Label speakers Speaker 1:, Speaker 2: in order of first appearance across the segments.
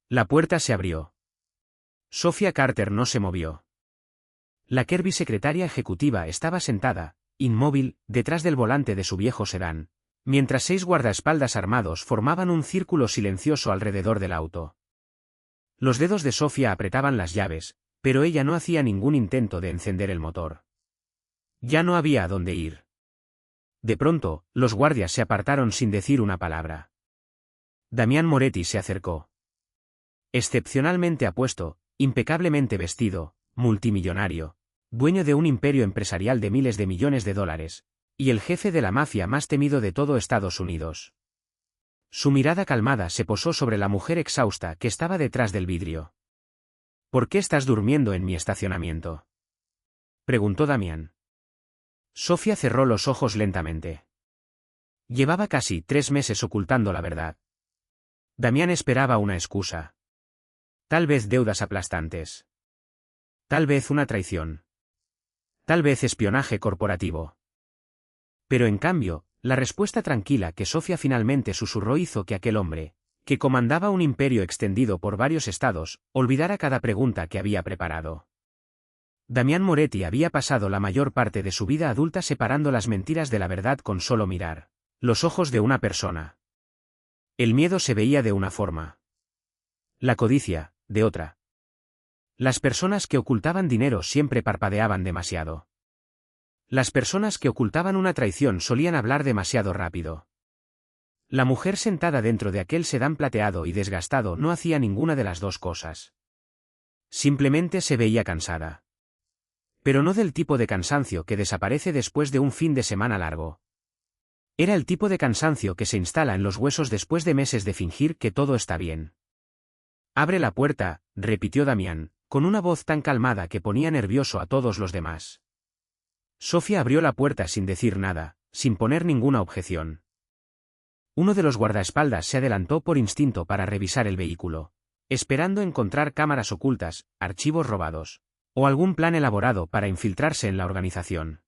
Speaker 1: La puerta se abrió. Sofía Carter no se movió. La Kirby secretaria ejecutiva estaba sentada, inmóvil, detrás del volante de su viejo sedán, mientras 6 guardaespaldas armados formaban un círculo silencioso alrededor del auto. Los dedos de Sofía apretaban las llaves, pero ella no hacía ningún intento de encender el motor. Ya no había a dónde ir. De pronto, los guardias se apartaron sin decir una palabra. Damián Moretti se acercó. Excepcionalmente apuesto, impecablemente vestido, multimillonario, dueño de un imperio empresarial de miles de millones de dólares, y el jefe de la mafia más temido de todo Estados Unidos. Su mirada calmada se posó sobre la mujer exhausta que estaba detrás del vidrio. ¿Por qué estás durmiendo en mi estacionamiento?, preguntó Damián. Sofía cerró los ojos lentamente. Llevaba casi 3 meses ocultando la verdad. Damián esperaba una excusa. Tal vez deudas aplastantes. Tal vez una traición. Tal vez espionaje corporativo. Pero en cambio, la respuesta tranquila que Sofía finalmente susurró hizo que aquel hombre, que comandaba un imperio extendido por varios estados, olvidara cada pregunta que había preparado. Damián Moretti había pasado la mayor parte de su vida adulta separando las mentiras de la verdad con solo mirar los ojos de una persona. El miedo se veía de una forma. La codicia, de otra. Las personas que ocultaban dinero siempre parpadeaban demasiado. Las personas que ocultaban una traición solían hablar demasiado rápido. La mujer sentada dentro de aquel sedán plateado y desgastado no hacía ninguna de las dos cosas. Simplemente se veía cansada. Pero no del tipo de cansancio que desaparece después de un fin de semana largo. Era el tipo de cansancio que se instala en los huesos después de meses de fingir que todo está bien. Abre la puerta, repitió Damián, con una voz tan calmada que ponía nervioso a todos los demás. Sofía abrió la puerta sin decir nada, sin poner ninguna objeción. Uno de los guardaespaldas se adelantó por instinto para revisar el vehículo, esperando encontrar cámaras ocultas, archivos robados, o algún plan elaborado para infiltrarse en la organización.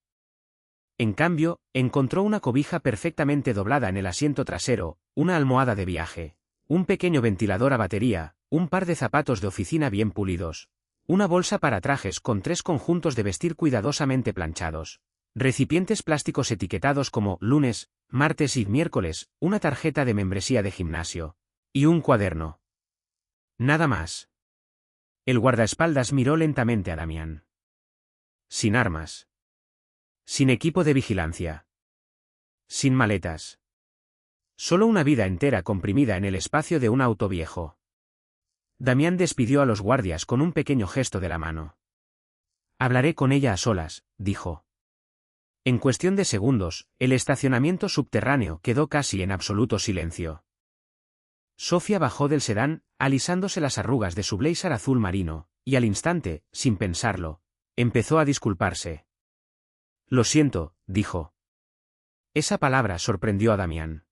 Speaker 1: En cambio, encontró una cobija perfectamente doblada en el asiento trasero, una almohada de viaje, un pequeño ventilador a batería, un par de zapatos de oficina bien pulidos, una bolsa para trajes con 3 conjuntos de vestir cuidadosamente planchados, recipientes plásticos etiquetados como lunes, martes y miércoles, una tarjeta de membresía de gimnasio, y un cuaderno. Nada más. El guardaespaldas miró lentamente a Damián. Sin armas. Sin equipo de vigilancia. Sin maletas. Solo una vida entera comprimida en el espacio de un auto viejo. Damián despidió a los guardias con un pequeño gesto de la mano. Hablaré con ella a solas, dijo. En cuestión de segundos, el estacionamiento subterráneo quedó casi en absoluto silencio. Sofía bajó del sedán, alisándose las arrugas de su blazer azul marino, y al instante, sin pensarlo, empezó a disculparse. Lo siento, dijo. Esa palabra sorprendió a Damián.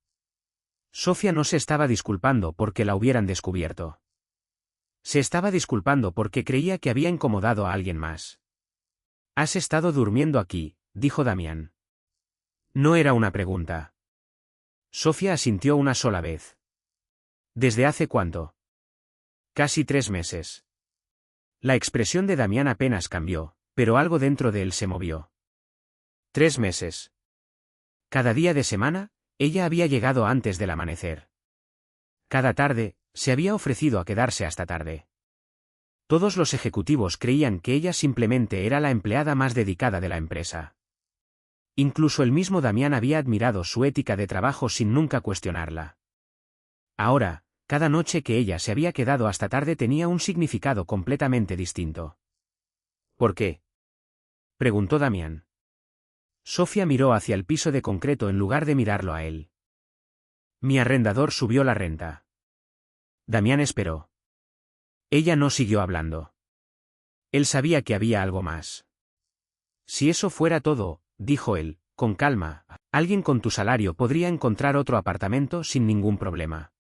Speaker 1: Sofía no se estaba disculpando porque la hubieran descubierto. Se estaba disculpando porque creía que había incomodado a alguien más. «Has estado durmiendo aquí», dijo Damián. No era una pregunta. Sofía asintió una sola vez. ¿Desde hace cuánto? Casi 3 meses. La expresión de Damián apenas cambió, pero algo dentro de él se movió. 3 meses. Cada día de semana, ella había llegado antes del amanecer. Cada tarde, se había ofrecido a quedarse hasta tarde. Todos los ejecutivos creían que ella simplemente era la empleada más dedicada de la empresa. Incluso el mismo Damián había admirado su ética de trabajo sin nunca cuestionarla. Ahora, cada noche que ella se había quedado hasta tarde tenía un significado completamente distinto. ¿Por qué?, preguntó Damián. Sofía miró hacia el piso de concreto en lugar de mirarlo a él. Mi arrendador subió la renta. Damián esperó. Ella no siguió hablando. Él sabía que había algo más. Si eso fuera todo, dijo él, con calma, alguien con tu salario podría encontrar otro apartamento sin ningún problema.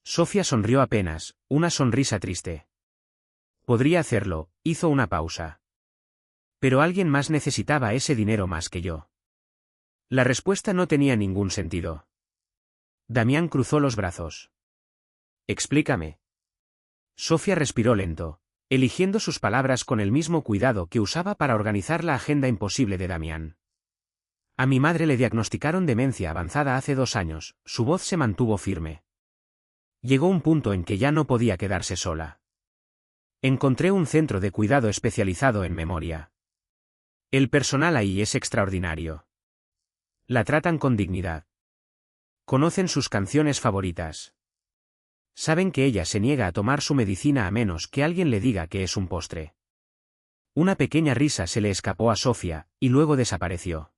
Speaker 1: Sofía sonrió apenas, una sonrisa triste. Podría hacerlo, hizo una pausa. Pero alguien más necesitaba ese dinero más que yo. La respuesta no tenía ningún sentido. Damián cruzó los brazos. Explícame. Sofía respiró lento, eligiendo sus palabras con el mismo cuidado que usaba para organizar la agenda imposible de Damián. A mi madre le diagnosticaron demencia avanzada hace 2 años, su voz se mantuvo firme. Llegó un punto en que ya no podía quedarse sola. Encontré un centro de cuidado especializado en memoria. El personal ahí es extraordinario. La tratan con dignidad. Conocen sus canciones favoritas. Saben que ella se niega a tomar su medicina a menos que alguien le diga que es un postre. Una pequeña risa se le escapó a Sofía, y luego desapareció.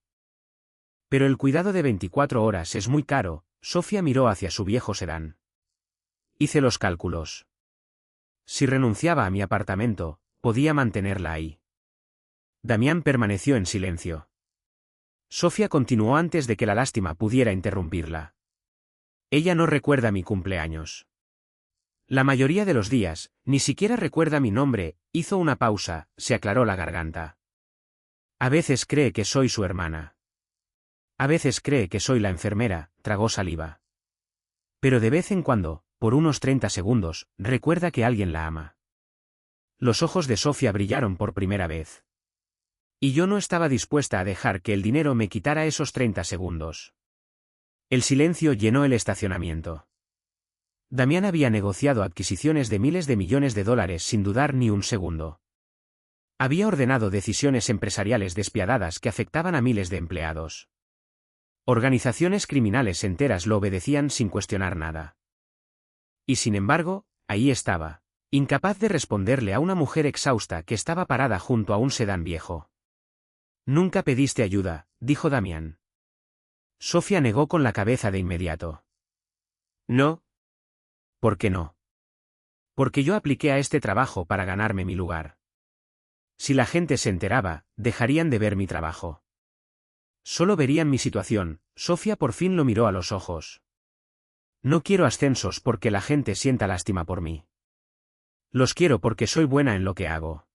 Speaker 1: Pero el cuidado de 24 horas es muy caro. Sofía miró hacia su viejo sedán. Hice los cálculos. Si renunciaba a mi apartamento, podía mantenerla ahí. Damián permaneció en silencio. Sofía continuó antes de que la lástima pudiera interrumpirla. Ella no recuerda mi cumpleaños. La mayoría de los días, ni siquiera recuerda mi nombre. Hizo una pausa, se aclaró la garganta. A veces cree que soy su hermana. A veces cree que soy la enfermera, tragó saliva. Pero de vez en cuando, por unos 30 segundos, recuerda que alguien la ama. Los ojos de Sofía brillaron por primera vez. Y yo no estaba dispuesta a dejar que el dinero me quitara esos 30 segundos. El silencio llenó el estacionamiento. Damián había negociado adquisiciones de miles de millones de dólares sin dudar ni un segundo. Había ordenado decisiones empresariales despiadadas que afectaban a miles de empleados. Organizaciones criminales enteras lo obedecían sin cuestionar nada. Y sin embargo, ahí estaba, incapaz de responderle a una mujer exhausta que estaba parada junto a un sedán viejo. Nunca pediste ayuda, dijo Damián. Sofía negó con la cabeza de inmediato. No. ¿Por qué no? Porque yo apliqué a este trabajo para ganarme mi lugar. Si la gente se enteraba, dejarían de ver mi trabajo. Solo verían mi situación. Sofía por fin lo miró a los ojos. No quiero ascensos porque la gente sienta lástima por mí. Los quiero porque soy buena en lo que hago.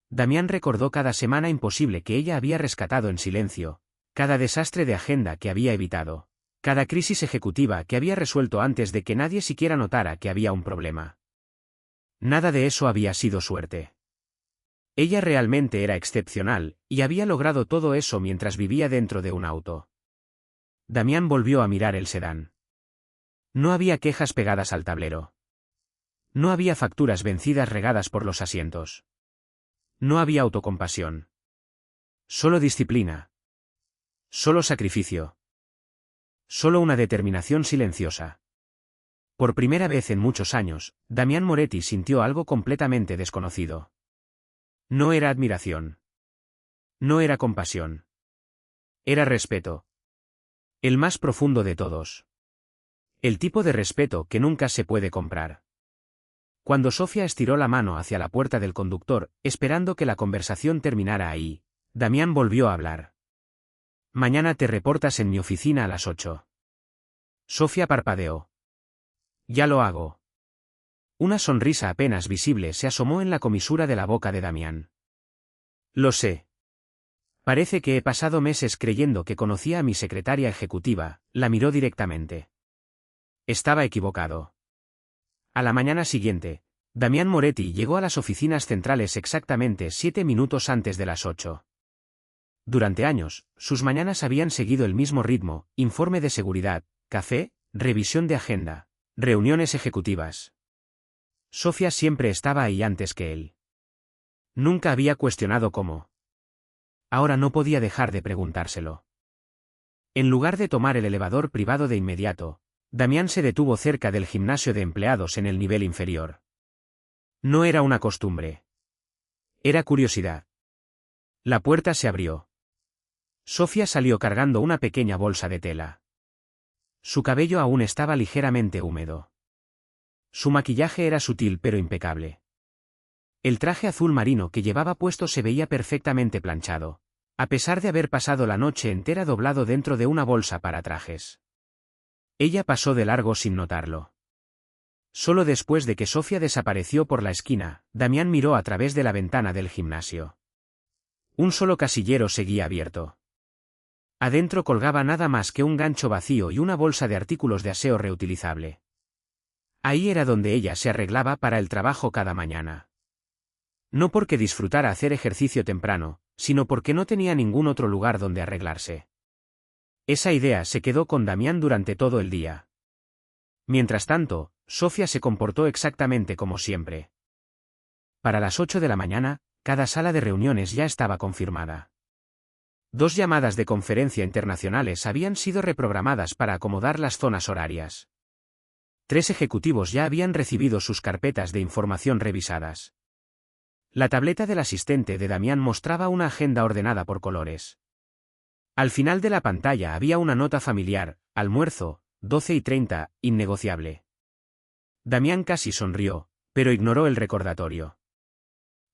Speaker 1: Damián recordó cada semana imposible que ella había rescatado en silencio, cada desastre de agenda que había evitado, cada crisis ejecutiva que había resuelto antes de que nadie siquiera notara que había un problema. Nada de eso había sido suerte. Ella realmente era excepcional, y había logrado todo eso mientras vivía dentro de un auto. Damián volvió a mirar el sedán. No había quejas pegadas al tablero. No había facturas vencidas regadas por los asientos. No había autocompasión. Solo disciplina. Solo sacrificio. Solo una determinación silenciosa. Por primera vez en muchos años, Damián Moretti sintió algo completamente desconocido. No era admiración. No era compasión. Era respeto. El más profundo de todos. El tipo de respeto que nunca se puede comprar. Cuando Sofía estiró la mano hacia la puerta del conductor, esperando que la conversación terminara ahí, Damián volvió a hablar. Mañana te reportas en mi oficina a las 8. Sofía parpadeó. Ya lo hago. Una sonrisa apenas visible se asomó en la comisura de la boca de Damián. Lo sé. Parece que he pasado meses creyendo que conocía a mi secretaria ejecutiva. La miró directamente. Estaba equivocado. A la mañana siguiente, Damián Moretti llegó a las oficinas centrales exactamente 7 minutos antes de las 8. Durante años, sus mañanas habían seguido el mismo ritmo: informe de seguridad, café, revisión de agenda, reuniones ejecutivas. Sofía siempre estaba ahí antes que él. Nunca había cuestionado cómo. Ahora no podía dejar de preguntárselo. En lugar de tomar el elevador privado de inmediato, Damián se detuvo cerca del gimnasio de empleados en el nivel inferior. No era una costumbre. Era curiosidad. La puerta se abrió. Sofía salió cargando una pequeña bolsa de tela. Su cabello aún estaba ligeramente húmedo. Su maquillaje era sutil pero impecable. El traje azul marino que llevaba puesto se veía perfectamente planchado, a pesar de haber pasado la noche entera doblado dentro de una bolsa para trajes. Ella pasó de largo sin notarlo. Solo después de que Sofía desapareció por la esquina, Damián miró a través de la ventana del gimnasio. Un solo casillero seguía abierto. Adentro colgaba nada más que un gancho vacío y una bolsa de artículos de aseo reutilizable. Ahí era donde ella se arreglaba para el trabajo cada mañana. No porque disfrutara hacer ejercicio temprano, sino porque no tenía ningún otro lugar donde arreglarse. Esa idea se quedó con Damián durante todo el día. Mientras tanto, Sofía se comportó exactamente como siempre. Para las 8 de la mañana, cada sala de reuniones ya estaba confirmada. 2 llamadas de conferencia internacionales habían sido reprogramadas para acomodar las zonas horarias. 3 ejecutivos ya habían recibido sus carpetas de información revisadas. La tableta del asistente de Damián mostraba una agenda ordenada por colores. Al final de la pantalla había una nota familiar: almuerzo, 12:30, innegociable. Damián casi sonrió, pero ignoró el recordatorio.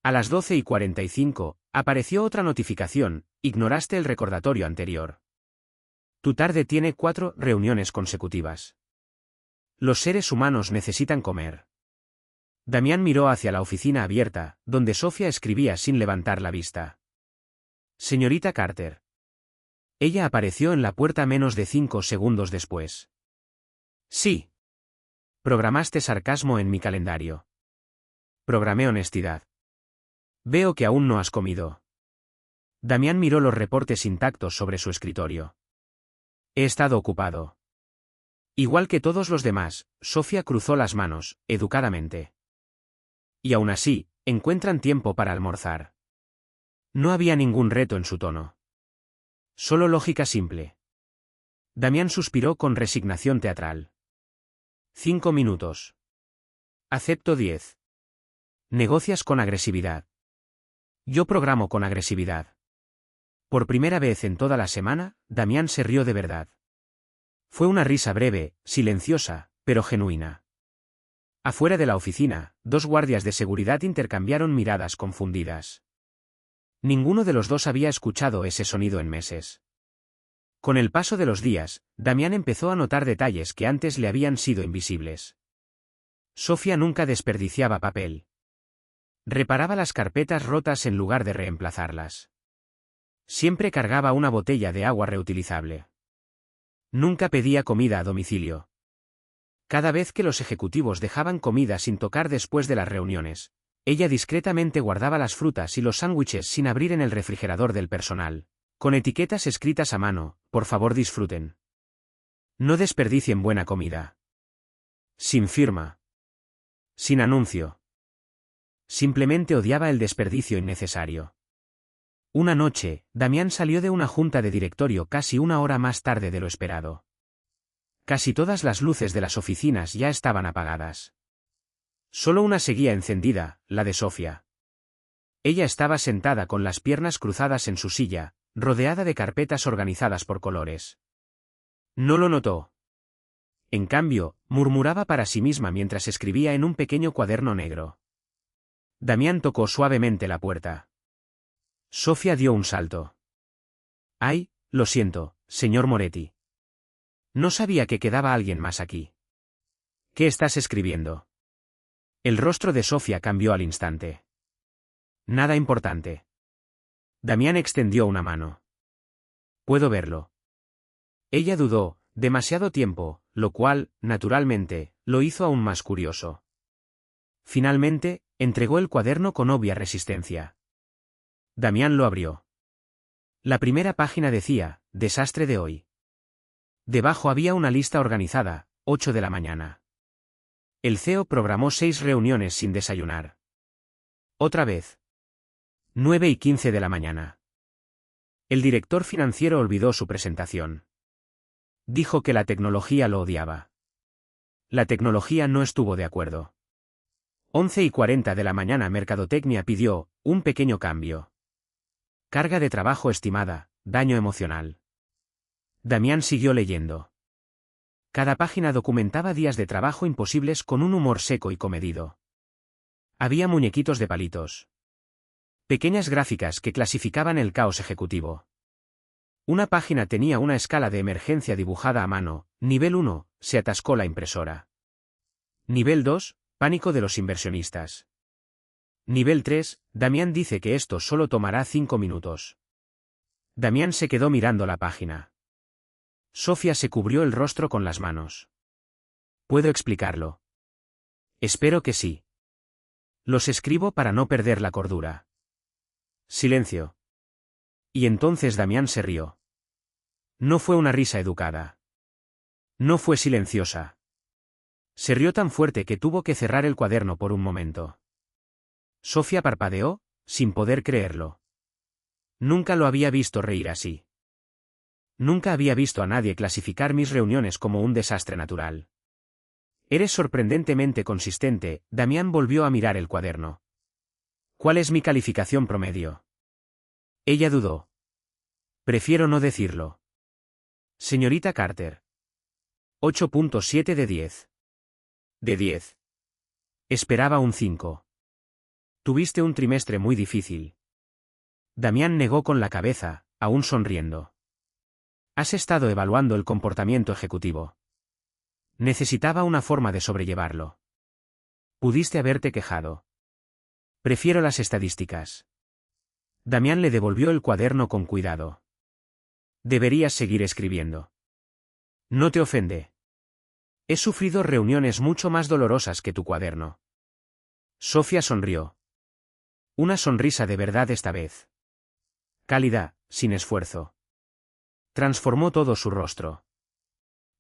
Speaker 1: A las 12:45, apareció otra notificación: ignoraste el recordatorio anterior. Tu tarde tiene 4 reuniones consecutivas. Los seres humanos necesitan comer. Damián miró hacia la oficina abierta, donde Sofía escribía sin levantar la vista. Señorita Carter. Ella apareció en la puerta menos de 5 segundos después. Sí. Programaste sarcasmo en mi calendario. Programé honestidad. Veo que aún no has comido. Damián miró los reportes intactos sobre su escritorio. He estado ocupado. Igual que todos los demás, Sofía cruzó las manos, educadamente. Y aún así, encuentran tiempo para almorzar. No había ningún reto en su tono. Solo lógica simple. Damián suspiró con resignación teatral. 5 minutos. Acepto 10. Negocias con agresividad. Yo programo con agresividad. Por primera vez en toda la semana, Damián se rió de verdad. Fue una risa breve, silenciosa, pero genuina. Afuera de la oficina, 2 guardias de seguridad intercambiaron miradas confundidas. Ninguno de los dos había escuchado ese sonido en meses. Con el paso de los días, Damián empezó a notar detalles que antes le habían sido invisibles. Sofía nunca desperdiciaba papel. Reparaba las carpetas rotas en lugar de reemplazarlas. Siempre cargaba una botella de agua reutilizable. Nunca pedía comida a domicilio. Cada vez que los ejecutivos dejaban comida sin tocar después de las reuniones, ella discretamente guardaba las frutas y los sándwiches sin abrir en el refrigerador del personal, con etiquetas escritas a mano: por favor disfruten. No desperdicien buena comida. Sin firma. Sin anuncio. Simplemente odiaba el desperdicio innecesario. Una noche, Damián salió de una junta de directorio casi 1 hora más tarde de lo esperado. Casi todas las luces de las oficinas ya estaban apagadas. Solo una seguía encendida, la de Sofía. Ella estaba sentada con las piernas cruzadas en su silla, rodeada de carpetas organizadas por colores. No lo notó. En cambio, murmuraba para sí misma mientras escribía en un pequeño cuaderno negro. Damián tocó suavemente la puerta. Sofía dio un salto. Ay, lo siento, señor Moretti. No sabía que quedaba alguien más aquí. ¿Qué estás escribiendo? El rostro de Sofía cambió al instante. Nada importante. Damián extendió una mano. Puedo verlo. Ella dudó, demasiado tiempo, lo cual, naturalmente, lo hizo aún más curioso. Finalmente, entregó el cuaderno con obvia resistencia. Damián lo abrió. La primera página decía: desastre de hoy. Debajo había una lista organizada: 8 de la mañana. El CEO programó 6 reuniones sin desayunar. Otra vez. 9:15 de la mañana. El director financiero olvidó su presentación. Dijo que la tecnología lo odiaba. La tecnología no estuvo de acuerdo. 11:40 de la mañana. Mercadotecnia pidió un pequeño cambio. Carga de trabajo estimada, daño emocional. Damián siguió leyendo. Cada página documentaba días de trabajo imposibles con un humor seco y comedido. Había muñequitos de palitos. Pequeñas gráficas que clasificaban el caos ejecutivo. Una página tenía una escala de emergencia dibujada a mano: nivel 1, se atascó la impresora. Nivel 2, pánico de los inversionistas. Nivel 3, Damián dice que esto solo tomará 5 minutos. Damián se quedó mirando la página. Sofía se cubrió el rostro con las manos. Puedo explicarlo. Espero que sí. Los escribo para no perder la cordura. Silencio. Y entonces Damián se rió. No fue una risa educada. No fue silenciosa. Se rió tan fuerte que tuvo que cerrar el cuaderno por un momento. Sofía parpadeó, sin poder creerlo. Nunca lo había visto reír así. Nunca había visto a nadie clasificar mis reuniones como un desastre natural. Eres sorprendentemente consistente. Damián volvió a mirar el cuaderno. ¿Cuál es mi calificación promedio? Ella dudó. Prefiero no decirlo. Señorita Carter. 8.7 de 10. De 10. Esperaba un 5. Tuviste un trimestre muy difícil. Damián negó con la cabeza, aún sonriendo. Has estado evaluando el comportamiento ejecutivo. Necesitaba una forma de sobrellevarlo. Pudiste haberte quejado. Prefiero las estadísticas. Damián le devolvió el cuaderno con cuidado. Deberías seguir escribiendo. No te ofende. He sufrido reuniones mucho más dolorosas que tu cuaderno. Sofía sonrió. Una sonrisa de verdad esta vez. Cálida, sin esfuerzo. Transformó todo su rostro.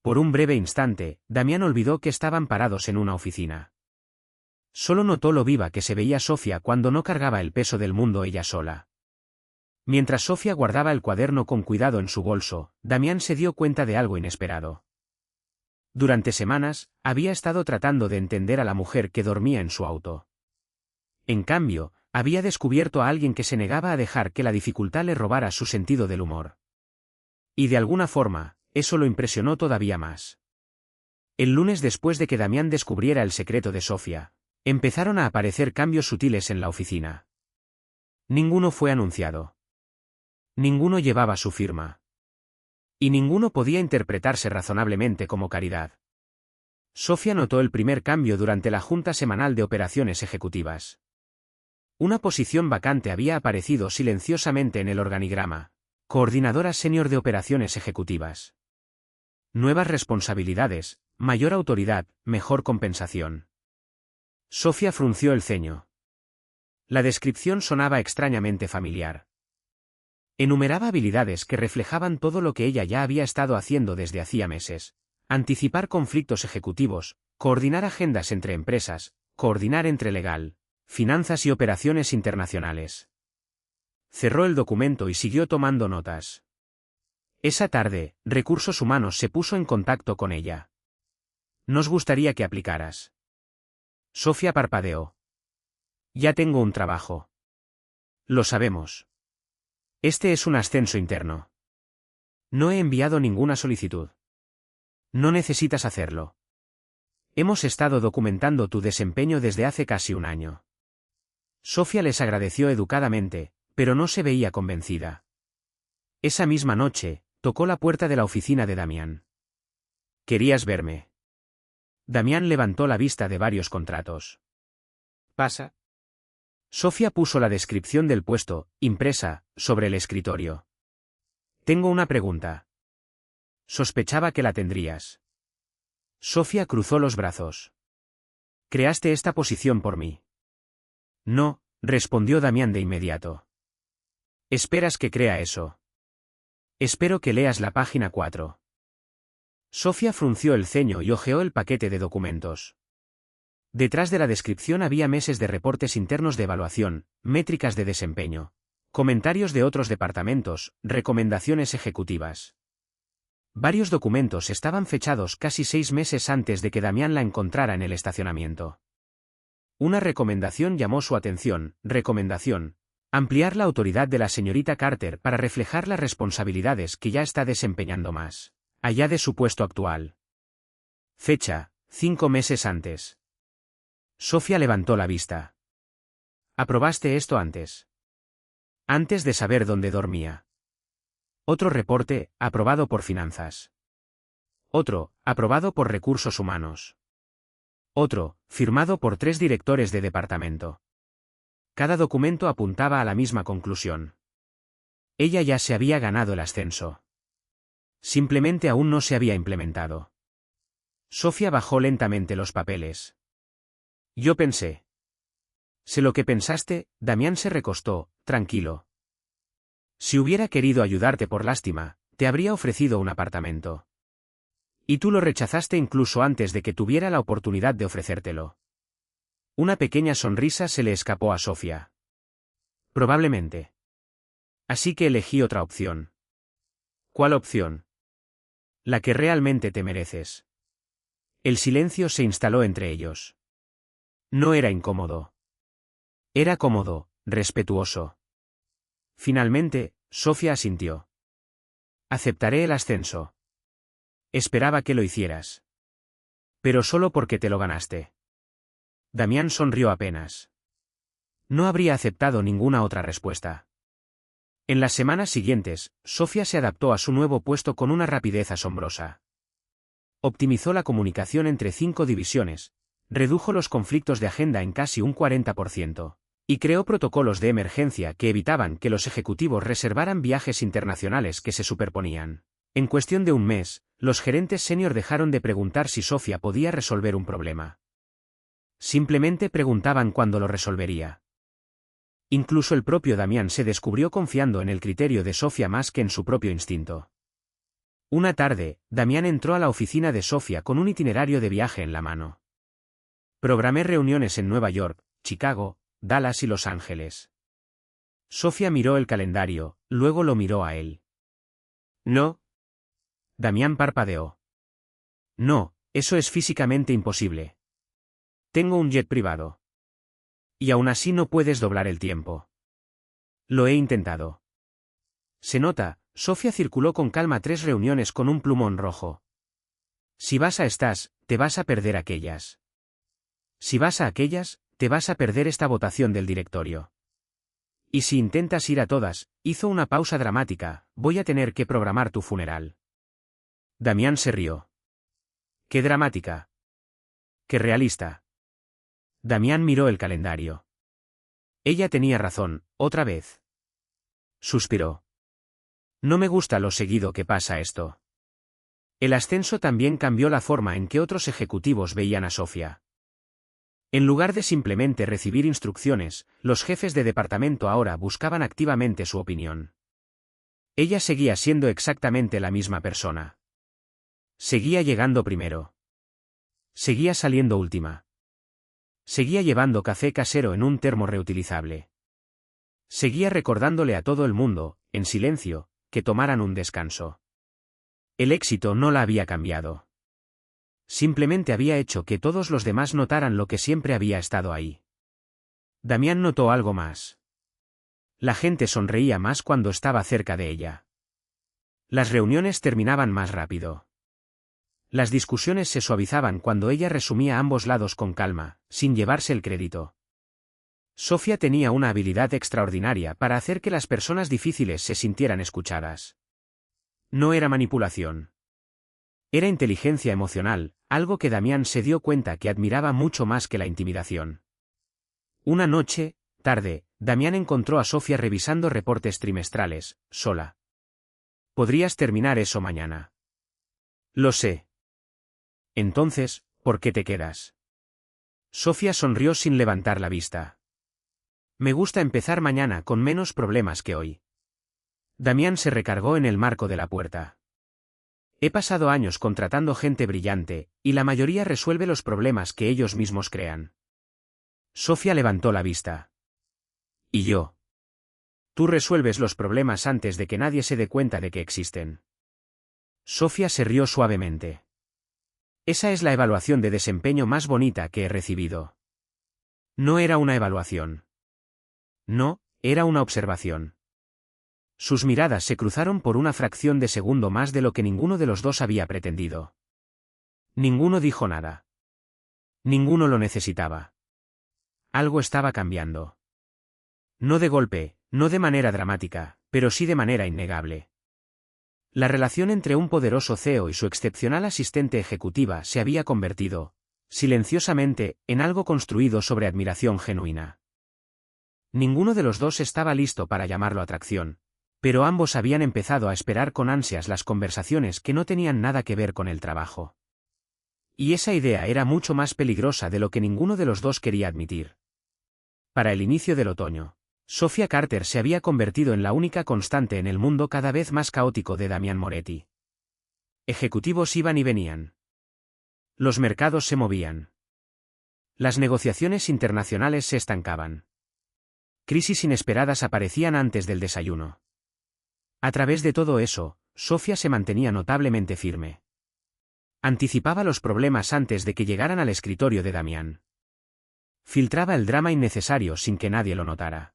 Speaker 1: Por un breve instante, Damián olvidó que estaban parados en una oficina. Solo notó lo viva que se veía Sofía cuando no cargaba el peso del mundo ella sola. Mientras Sofía guardaba el cuaderno con cuidado en su bolso, Damián se dio cuenta de algo inesperado. Durante semanas, había estado tratando de entender a la mujer que dormía en su auto. En cambio, había descubierto a alguien que se negaba a dejar que la dificultad le robara su sentido del humor. Y de alguna forma, eso lo impresionó todavía más. El lunes después de que Damián descubriera el secreto de Sofía, empezaron a aparecer cambios sutiles en la oficina. Ninguno fue anunciado. Ninguno llevaba su firma. Y ninguno podía interpretarse razonablemente como caridad. Sofía notó el primer cambio durante la junta semanal de operaciones ejecutivas. Una posición vacante había aparecido silenciosamente en el organigrama: coordinadora senior de operaciones ejecutivas. Nuevas responsabilidades, mayor autoridad, mejor compensación. Sofía frunció el ceño. La descripción sonaba extrañamente familiar. Enumeraba habilidades que reflejaban todo lo que ella ya había estado haciendo desde hacía meses: anticipar conflictos ejecutivos, coordinar agendas entre empresas, coordinar entre legal, finanzas y operaciones internacionales. Cerró el documento y siguió tomando notas. Esa tarde, Recursos Humanos se puso en contacto con ella. Nos gustaría que aplicaras. Sofía parpadeó. Ya tengo un trabajo. Lo sabemos. Este es un ascenso interno. No he enviado ninguna solicitud. No necesitas hacerlo. Hemos estado documentando tu desempeño desde hace casi un año. Sofía les agradeció educadamente, pero no se veía convencida. Esa misma noche, tocó la puerta de la oficina de Damián. ¿Querías verme? Damián levantó la vista de varios contratos. ¿Pasa? Sofía puso la descripción del puesto, impresa, sobre el escritorio. Tengo una pregunta. Sospechaba que la tendrías. Sofía cruzó los brazos. ¿Creaste esta posición por mí? No, respondió Damián de inmediato. ¿Esperas que crea eso? Espero que leas la página 4. Sofía frunció el ceño y hojeó el paquete de documentos. Detrás de la descripción había meses de reportes internos de evaluación, métricas de desempeño, comentarios de otros departamentos, recomendaciones ejecutivas. Varios documentos estaban fechados casi 6 meses antes de que Damián la encontrara en el estacionamiento. Una recomendación llamó su atención: recomendación: ampliar la autoridad de la señorita Carter para reflejar las responsabilidades que ya está desempeñando más allá de su puesto actual. Fecha: 5 meses antes. Sofía levantó la vista. ¿Aprobaste esto antes? Antes de saber dónde dormía. Otro reporte, aprobado por finanzas. Otro, aprobado por recursos humanos. Otro, firmado por 3 directores de departamento. Cada documento apuntaba a la misma conclusión. Ella ya se había ganado el ascenso. Simplemente aún no se había implementado. Sofía bajó lentamente los papeles. Yo pensé. Sé lo que pensaste, Damián se recostó, tranquilo. Si hubiera querido ayudarte por lástima, te habría ofrecido un apartamento. Y tú lo rechazaste incluso antes de que tuviera la oportunidad de ofrecértelo. Una pequeña sonrisa se le escapó a Sofía. Probablemente. Así que elegí otra opción. ¿Cuál opción? La que realmente te mereces. El silencio se instaló entre ellos. No era incómodo. Era cómodo, respetuoso. Finalmente, Sofía asintió. Aceptaré el ascenso. Esperaba que lo hicieras. Pero solo porque te lo ganaste. Damián sonrió apenas. No habría aceptado ninguna otra respuesta. En las semanas siguientes, Sofía se adaptó a su nuevo puesto con una rapidez asombrosa. Optimizó la comunicación entre 5 divisiones, redujo los conflictos de agenda en casi un 40%, y creó protocolos de emergencia que evitaban que los ejecutivos reservaran viajes internacionales que se superponían. En cuestión de un mes, los gerentes senior dejaron de preguntar si Sofía podía resolver un problema. Simplemente preguntaban cuándo lo resolvería. Incluso el propio Damián se descubrió confiando en el criterio de Sofía más que en su propio instinto. Una tarde, Damián entró a la oficina de Sofía con un itinerario de viaje en la mano. Programé reuniones en Nueva York, Chicago, Dallas y Los Ángeles. Sofía miró el calendario, luego lo miró a él. No. Damián parpadeó. No, eso es físicamente imposible. Tengo un jet privado. Y aún así no puedes doblar el tiempo. Lo he intentado. Se nota, Sofía circuló con calma 3 reuniones con un plumón rojo. Si vas a estas, te vas a perder aquellas. Si vas a aquellas, te vas a perder esta votación del directorio. Y si intentas ir a todas, hizo una pausa dramática, voy a tener que programar tu funeral. Damián se rió. ¡Qué dramática! ¡Qué realista! Damián miró el calendario. Ella tenía razón, otra vez. Suspiró. No me gusta lo seguido que pasa esto. El ascenso también cambió la forma en que otros ejecutivos veían a Sofía. En lugar de simplemente recibir instrucciones, los jefes de departamento ahora buscaban activamente su opinión. Ella seguía siendo exactamente la misma persona. Seguía llegando primero. Seguía saliendo última. Seguía llevando café casero en un termo reutilizable. Seguía recordándole a todo el mundo, en silencio, que tomaran un descanso. El éxito no la había cambiado. Simplemente había hecho que todos los demás notaran lo que siempre había estado ahí. Damián notó algo más. La gente sonreía más cuando estaba cerca de ella. Las reuniones terminaban más rápido. Las discusiones se suavizaban cuando ella resumía ambos lados con calma, sin llevarse el crédito. Sofía tenía una habilidad extraordinaria para hacer que las personas difíciles se sintieran escuchadas. No era manipulación. Era inteligencia emocional, algo que Damián se dio cuenta que admiraba mucho más que la intimidación. Una noche, tarde, Damián encontró a Sofía revisando reportes trimestrales, sola. Podrías terminar eso mañana. Lo sé. Entonces, ¿por qué te quedas? Sofía sonrió sin levantar la vista. Me gusta empezar mañana con menos problemas que hoy. Damián se recargó en el marco de la puerta. He pasado años contratando gente brillante, y la mayoría resuelve los problemas que ellos mismos crean. Sofía levantó la vista. ¿Y yo? Tú resuelves los problemas antes de que nadie se dé cuenta de que existen. Sofía se rió suavemente. Esa es la evaluación de desempeño más bonita que he recibido. No era una evaluación. No, era una observación. Sus miradas se cruzaron por una fracción de segundo más de lo que ninguno de los dos había pretendido. Ninguno dijo nada. Ninguno lo necesitaba. Algo estaba cambiando. No de golpe, no de manera dramática, pero sí de manera innegable. La relación entre un poderoso CEO y su excepcional asistente ejecutiva se había convertido, silenciosamente, en algo construido sobre admiración genuina. Ninguno de los dos estaba listo para llamarlo atracción, pero ambos habían empezado a esperar con ansias las conversaciones que no tenían nada que ver con el trabajo. Y esa idea era mucho más peligrosa de lo que ninguno de los dos quería admitir. Para el inicio del otoño, Sofia Carter se había convertido en la única constante en el mundo cada vez más caótico de Damian Moretti. Ejecutivos iban y venían. Los mercados se movían. Las negociaciones internacionales se estancaban. Crisis inesperadas aparecían antes del desayuno. A través de todo eso, Sofia se mantenía notablemente firme. Anticipaba los problemas antes de que llegaran al escritorio de Damián. Filtraba el drama innecesario sin que nadie lo notara.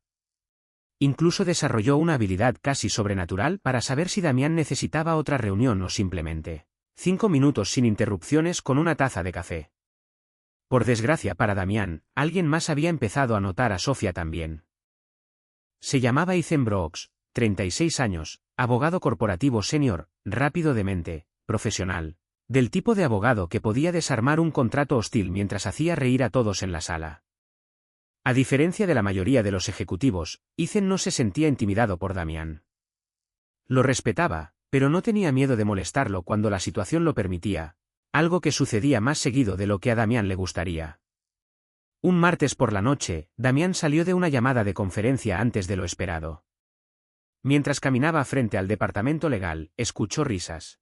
Speaker 1: Incluso desarrolló una habilidad casi sobrenatural para saber si Damián necesitaba otra reunión o simplemente 5 minutos sin interrupciones con una taza de café. Por desgracia para Damián, alguien más había empezado a notar a Sofia también. Se llamaba Ethan Brooks, 36 años, abogado corporativo senior, rápido de mente, profesional, del tipo de abogado que podía desarmar un contrato hostil mientras hacía reír a todos en la sala. A diferencia de la mayoría de los ejecutivos, Ethan no se sentía intimidado por Damián. Lo respetaba, pero no tenía miedo de molestarlo cuando la situación lo permitía, algo que sucedía más seguido de lo que a Damián le gustaría. Un martes por la noche, Damián salió de una llamada de conferencia antes de lo esperado. Mientras caminaba frente al departamento legal, escuchó risas.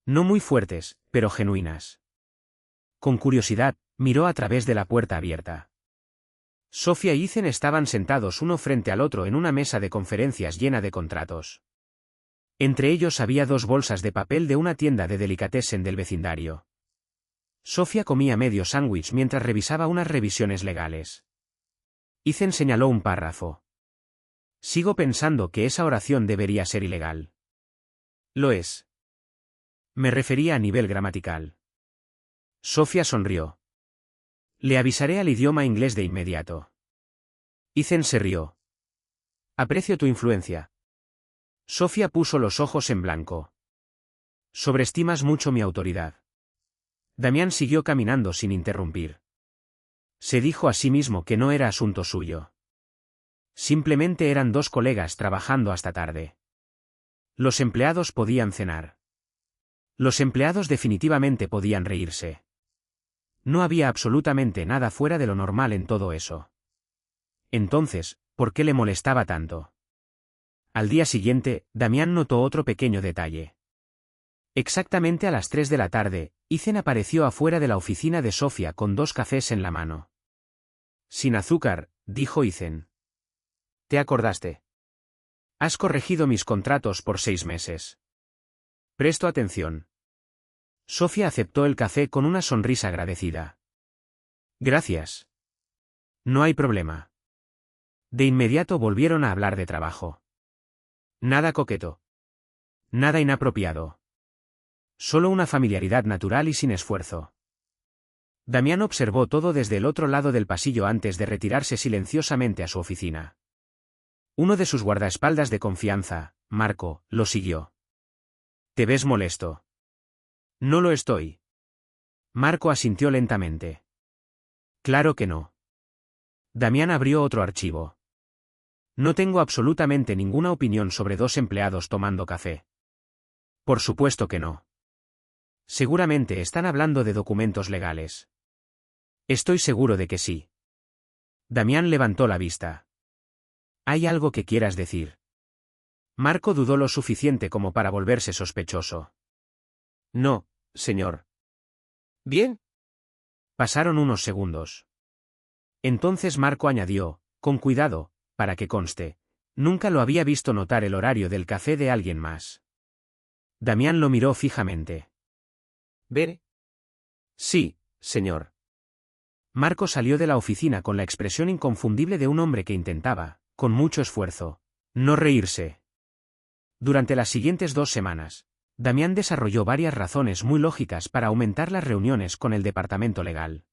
Speaker 1: No muy fuertes, pero genuinas. Con curiosidad, miró a través de la puerta abierta. Sofia y Ethan estaban sentados uno frente al otro en una mesa de conferencias llena de contratos. Entre ellos había 2 bolsas de papel de una tienda de delicatessen del vecindario. Sofia comía medio sándwich mientras revisaba unas revisiones legales. Ethan señaló un párrafo. Sigo pensando que esa oración debería ser ilegal. Lo es. Me refería a nivel gramatical. Sofia sonrió. Le avisaré al idioma inglés de inmediato. Ethan se rió. Aprecio tu influencia. Sofia puso los ojos en blanco. Sobreestimas mucho mi autoridad. Damián siguió caminando sin interrumpir. Se dijo a sí mismo que no era asunto suyo. Simplemente eran 2 colegas trabajando hasta tarde. Los empleados podían cenar. Los empleados definitivamente podían reírse. No había absolutamente nada fuera de lo normal en todo eso. Entonces, ¿por qué le molestaba tanto? Al día siguiente, Damián notó otro pequeño detalle. Exactamente a las 3 de la tarde, Ethan apareció afuera de la oficina de Sofia con 2 cafés en la mano. Sin azúcar, dijo Ethan. ¿Te acordaste? Has corregido mis contratos por 6 meses. Presto atención. Sofia aceptó el café con una sonrisa agradecida. Gracias. No hay problema. De inmediato volvieron a hablar de trabajo. Nada coqueto. Nada inapropiado. Solo una familiaridad natural y sin esfuerzo. Damián observó todo desde el otro lado del pasillo antes de retirarse silenciosamente a su oficina. Uno de sus guardaespaldas de confianza, Marco, lo siguió. ¿Te ves molesto? No lo estoy. Marco asintió lentamente. Claro que no. Damián abrió otro archivo. No tengo absolutamente ninguna opinión sobre 2 empleados tomando café. Por supuesto que no. Seguramente están hablando de documentos legales. Estoy seguro de que sí. Damián levantó la vista. ¿Hay algo que quieras decir? Marco dudó lo suficiente como para volverse sospechoso. No, señor. Bien. Pasaron unos segundos. Entonces Marco añadió, con cuidado, para que conste, nunca lo había visto notar el horario del café de alguien más. Damián lo miró fijamente. ¿Ver? Sí, señor. Marco salió de la oficina con la expresión inconfundible de un hombre que intentaba, con mucho esfuerzo, no reírse. Durante las siguientes 2 semanas, Damián desarrolló varias razones muy lógicas para aumentar las reuniones con el departamento legal.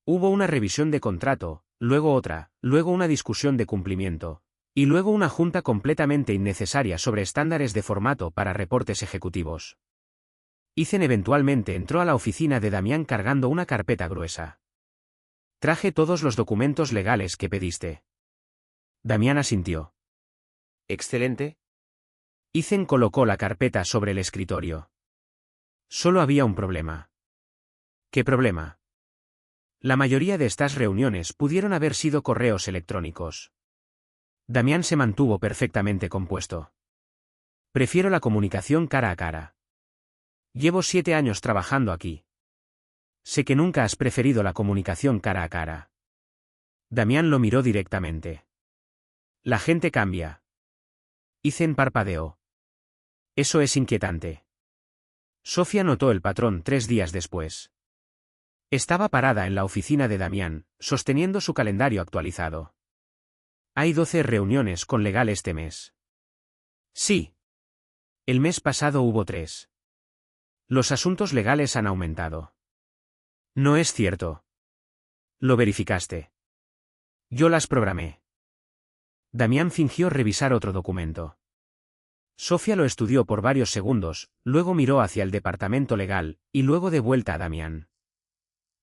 Speaker 1: Hubo una revisión de contrato, luego otra, luego una discusión de cumplimiento, y luego una junta completamente innecesaria sobre estándares de formato para reportes ejecutivos. Ethan eventualmente entró a la oficina de Damián cargando una carpeta gruesa. Traje todos los documentos legales que pediste. Damián asintió. Excelente. Ethan colocó la carpeta sobre el escritorio. Solo había un problema. ¿Qué problema? La mayoría de estas reuniones pudieron haber sido correos electrónicos. Damián se mantuvo perfectamente compuesto. Prefiero la comunicación cara a cara. Llevo 7 años trabajando aquí. Sé que nunca has preferido la comunicación cara a cara. Damián lo miró directamente. La gente cambia. Ethan parpadeó. Eso es inquietante. Sofía notó el patrón 3 días después. Estaba parada en la oficina de Damián, sosteniendo su calendario actualizado. Hay 12 reuniones con legal este mes. Sí. El mes pasado hubo 3. Los asuntos legales han aumentado. No es cierto. Lo verificaste. Yo las programé. Damián fingió revisar otro documento. Sofía lo estudió por varios segundos, luego miró hacia el departamento legal, y luego de vuelta a Damián.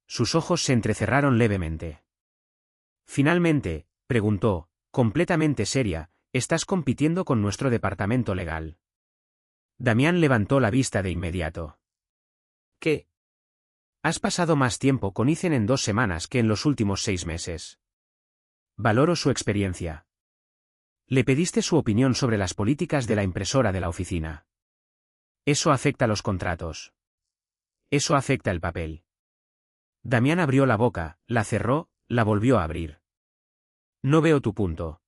Speaker 1: Sus ojos se entrecerraron levemente. Finalmente, preguntó, completamente seria, ¿estás compitiendo con nuestro departamento legal? Damián levantó la vista de inmediato. ¿Qué? Has pasado más tiempo con Ethan en 2 semanas que en los últimos 6 meses. Valoro su experiencia. Le pediste su opinión sobre las políticas de la impresora de la oficina. Eso afecta los contratos. Eso afecta el papel. Damián abrió la boca, la cerró, la volvió a abrir. No veo tu punto.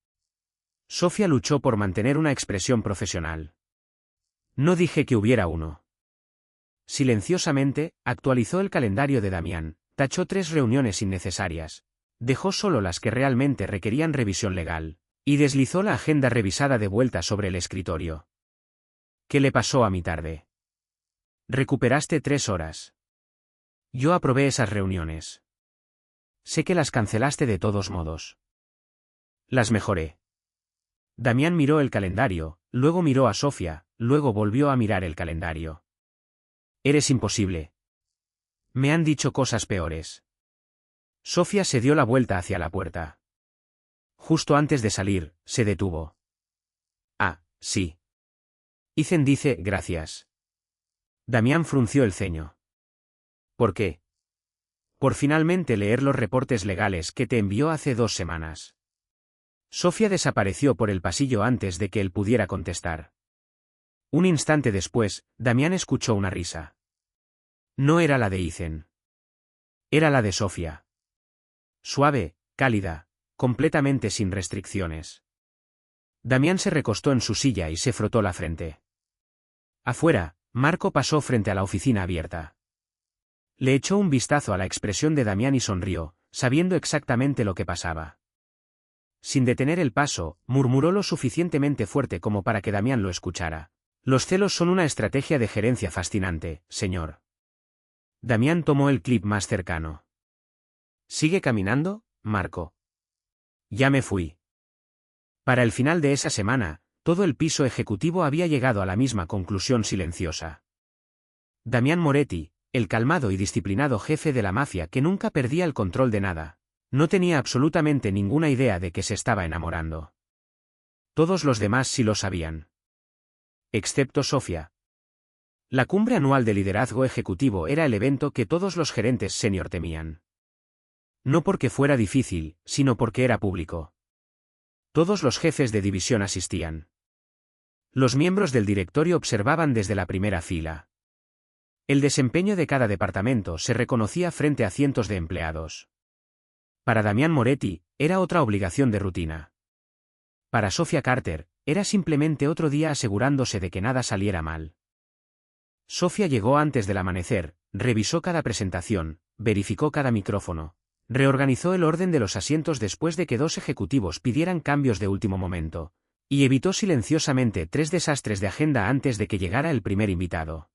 Speaker 1: Sofía luchó por mantener una expresión profesional. No dije que hubiera uno. Silenciosamente, actualizó el calendario de Damián, tachó 3 reuniones innecesarias, dejó solo las que realmente requerían revisión legal, y deslizó la agenda revisada de vuelta sobre el escritorio. ¿Qué le pasó a mi tarde? Recuperaste 3 horas. Yo aprobé esas reuniones. Sé que las cancelaste de todos modos. Las mejoré. Damián miró el calendario, luego miró a Sofía, luego volvió a mirar el calendario. Eres imposible. Me han dicho cosas peores. Sofía se dio la vuelta hacia la puerta. Justo antes de salir, se detuvo. Ah, sí. Ethan dice, gracias. Damián frunció el ceño. ¿Por qué? Por finalmente leer los reportes legales que te envió hace 2 semanas. Sofía desapareció por el pasillo antes de que él pudiera contestar. Un instante después, Damián escuchó una risa. No era la de Ethan. Era la de Sofía. Suave, cálida, completamente sin restricciones. Damián se recostó en su silla y se frotó la frente. Afuera, Marco pasó frente a la oficina abierta. Le echó un vistazo a la expresión de Damián y sonrió, sabiendo exactamente lo que pasaba. Sin detener el paso, murmuró lo suficientemente fuerte como para que Damián lo escuchara. Los celos son una estrategia de gerencia fascinante, señor. Damián tomó el clip más cercano. ¿Sigue caminando, Marco? Ya me fui. Para el final de esa semana, todo el piso ejecutivo había llegado a la misma conclusión silenciosa. Damián Moretti, el calmado y disciplinado jefe de la mafia que nunca perdía el control de nada, no tenía absolutamente ninguna idea de que se estaba enamorando. Todos los demás sí lo sabían. Excepto Sofía. La cumbre anual de liderazgo ejecutivo era el evento que todos los gerentes senior temían. No porque fuera difícil, sino porque era público. Todos los jefes de división asistían. Los miembros del directorio observaban desde la primera fila. El desempeño de cada departamento se reconocía frente a cientos de empleados. Para Damián Moretti, era otra obligación de rutina. Para Sofía Carter, era simplemente otro día asegurándose de que nada saliera mal. Sofía llegó antes del amanecer, revisó cada presentación, verificó cada micrófono, reorganizó el orden de los asientos después de que 2 ejecutivos pidieran cambios de último momento, y evitó silenciosamente 3 desastres de agenda antes de que llegara el primer invitado.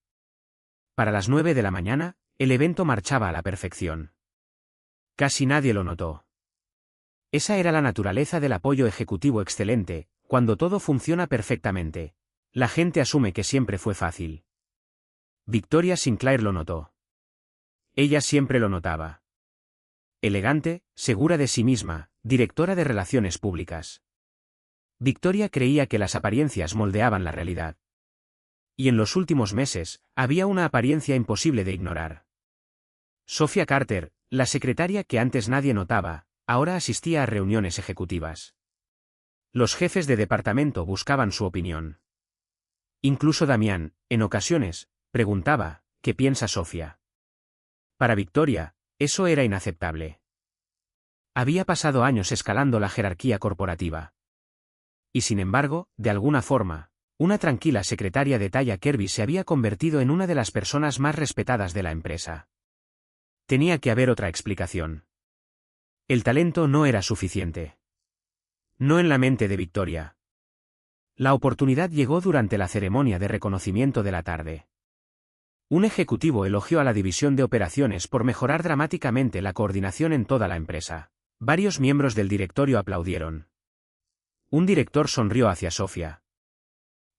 Speaker 1: Para las 9 de la mañana, el evento marchaba a la perfección. Casi nadie lo notó. Esa era la naturaleza del apoyo ejecutivo excelente, cuando todo funciona perfectamente. La gente asume que siempre fue fácil. Victoria Sinclair lo notó. Ella siempre lo notaba. Elegante, segura de sí misma, directora de Relaciones Públicas. Victoria creía que las apariencias moldeaban la realidad. Y en los últimos meses, había una apariencia imposible de ignorar. Sophia Carter, la secretaria que antes nadie notaba, ahora asistía a reuniones ejecutivas. Los jefes de departamento buscaban su opinión. Incluso Damián, en ocasiones, preguntaba, ¿qué piensa Sophia? Para Victoria, eso era inaceptable. Había pasado años escalando la jerarquía corporativa. Y sin embargo, de alguna forma, una tranquila secretaria de talla Kirby se había convertido en una de las personas más respetadas de la empresa. Tenía que haber otra explicación. El talento no era suficiente. No en la mente de Victoria. La oportunidad llegó durante la ceremonia de reconocimiento de la tarde. Un ejecutivo elogió a la división de operaciones por mejorar dramáticamente la coordinación en toda la empresa. Varios miembros del directorio aplaudieron. Un director sonrió hacia Sophia.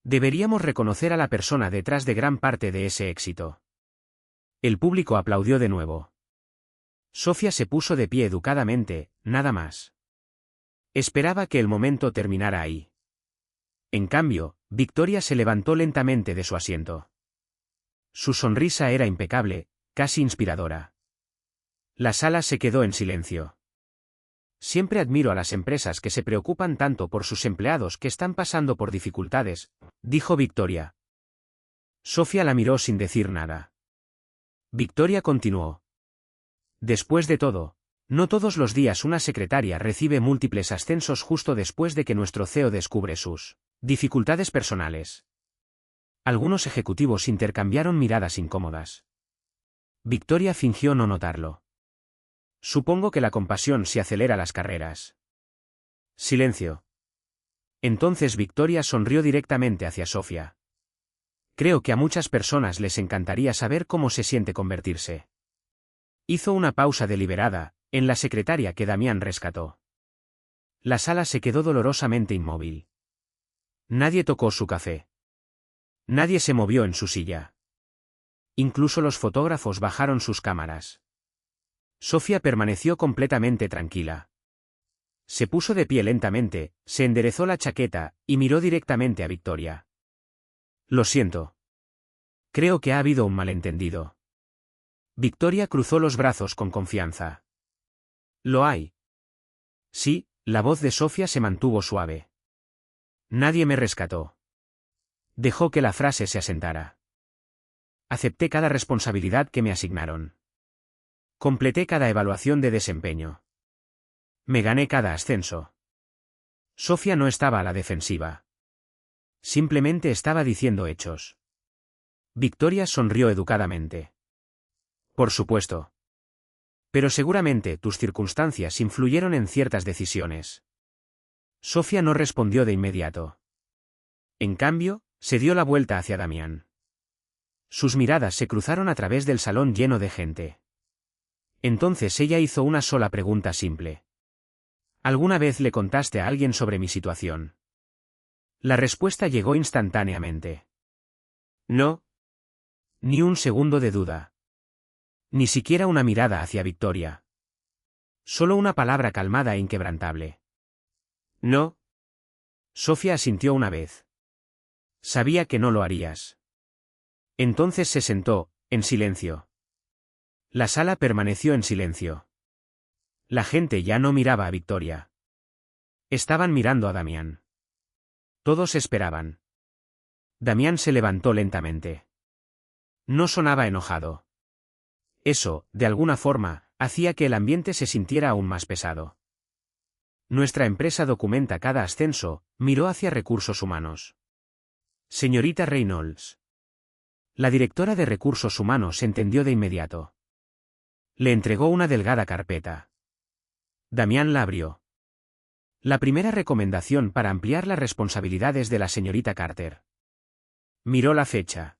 Speaker 1: Deberíamos reconocer a la persona detrás de gran parte de ese éxito. El público aplaudió de nuevo. Sophia se puso de pie educadamente, nada más. Esperaba que el momento terminara ahí. En cambio, Victoria se levantó lentamente de su asiento. Su sonrisa era impecable, casi inspiradora. La sala se quedó en silencio. Siempre admiro a las empresas que se preocupan tanto por sus empleados que están pasando por dificultades, dijo Victoria. Sophia la miró sin decir nada. Victoria continuó. Después de todo, no todos los días una secretaria recibe múltiples ascensos justo después de que nuestro CEO descubre sus dificultades personales. Algunos ejecutivos intercambiaron miradas incómodas. Victoria fingió no notarlo. Supongo que la compasión se acelera las carreras. Silencio. Entonces Victoria sonrió directamente hacia Sophia. Creo que a muchas personas les encantaría saber cómo se siente convertirse. Hizo una pausa deliberada, en la secretaria que Damián rescató. La sala se quedó dolorosamente inmóvil. Nadie tocó su café. Nadie se movió en su silla. Incluso los fotógrafos bajaron sus cámaras. Sophia permaneció completamente tranquila. Se puso de pie lentamente, se enderezó la chaqueta, y miró directamente a Victoria. Lo siento. Creo que ha habido un malentendido. Victoria cruzó los brazos con confianza. ¿Lo hay? Sí, la voz de Sophia se mantuvo suave. Nadie me rescató. Dejó que la frase se asentara. Acepté cada responsabilidad que me asignaron. Completé cada evaluación de desempeño. Me gané cada ascenso. Sophia no estaba a la defensiva. Simplemente estaba diciendo hechos. Victoria sonrió educadamente. Por supuesto. Pero seguramente tus circunstancias influyeron en ciertas decisiones. Sophia no respondió de inmediato. En cambio, se dio la vuelta hacia Damián. Sus miradas se cruzaron a través del salón lleno de gente. Entonces ella hizo una sola pregunta simple. ¿Alguna vez le contaste a alguien sobre mi situación? La respuesta llegó instantáneamente. No. Ni un segundo de duda. Ni siquiera una mirada hacia Victoria. Solo una palabra calmada e inquebrantable. No. Sophia asintió una vez. Sabía que no lo harías. Entonces se sentó, en silencio. La sala permaneció en silencio. La gente ya no miraba a Victoria. Estaban mirando a Damián. Todos esperaban. Damián se levantó lentamente. No sonaba enojado. Eso, de alguna forma, hacía que el ambiente se sintiera aún más pesado. Nuestra empresa documenta cada ascenso, miró hacia recursos humanos. Señorita Reynolds. La directora de recursos humanos entendió de inmediato. Le entregó una delgada carpeta. Damián la abrió. La primera recomendación para ampliar las responsabilidades de la señorita Carter. Miró la fecha.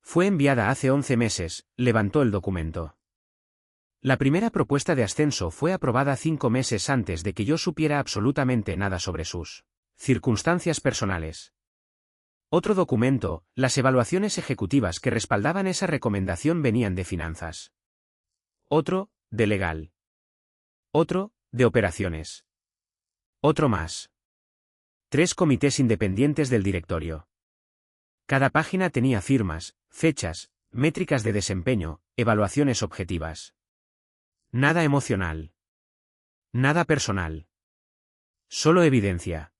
Speaker 1: Fue enviada hace 11 meses, levantó el documento. La primera propuesta de ascenso fue aprobada 5 meses antes de que yo supiera absolutamente nada sobre sus circunstancias personales. Otro documento, las evaluaciones ejecutivas que respaldaban esa recomendación venían de finanzas. Otro, de legal. Otro, de operaciones. Otro más. 3 comités independientes del directorio. Cada página tenía firmas, fechas, métricas de desempeño, evaluaciones objetivas. Nada emocional. Nada personal. Solo evidencia.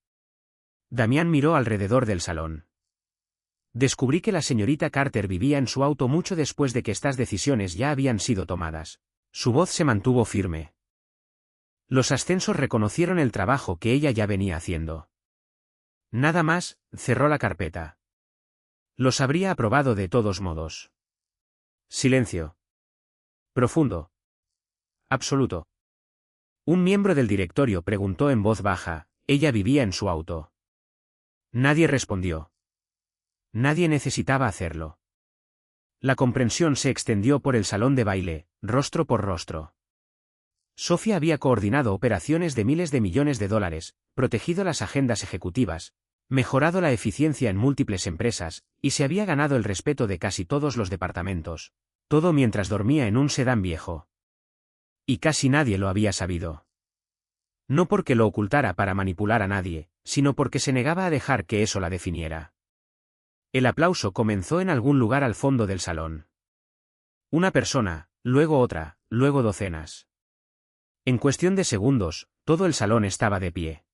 Speaker 1: Damián miró alrededor del salón. Descubrí que la señorita Carter vivía en su auto mucho después de que estas decisiones ya habían sido tomadas. Su voz se mantuvo firme. Los ascensos reconocieron el trabajo que ella ya venía haciendo. Nada más, cerró la carpeta. Los habría aprobado de todos modos. Silencio. Profundo. Absoluto. Un miembro del directorio preguntó en voz baja, ella vivía en su auto. Nadie respondió. Nadie necesitaba hacerlo. La comprensión se extendió por el salón de baile, rostro por rostro. Sofía había coordinado operaciones de miles de millones de dólares, protegido las agendas ejecutivas, mejorado la eficiencia en múltiples empresas, y se había ganado el respeto de casi todos los departamentos. Todo mientras dormía en un sedán viejo. Y casi nadie lo había sabido. No porque lo ocultara para manipular a nadie, sino porque se negaba a dejar que eso la definiera. El aplauso comenzó en algún lugar al fondo del salón. Una persona, luego otra, luego docenas. En cuestión de segundos, todo el salón estaba de pie.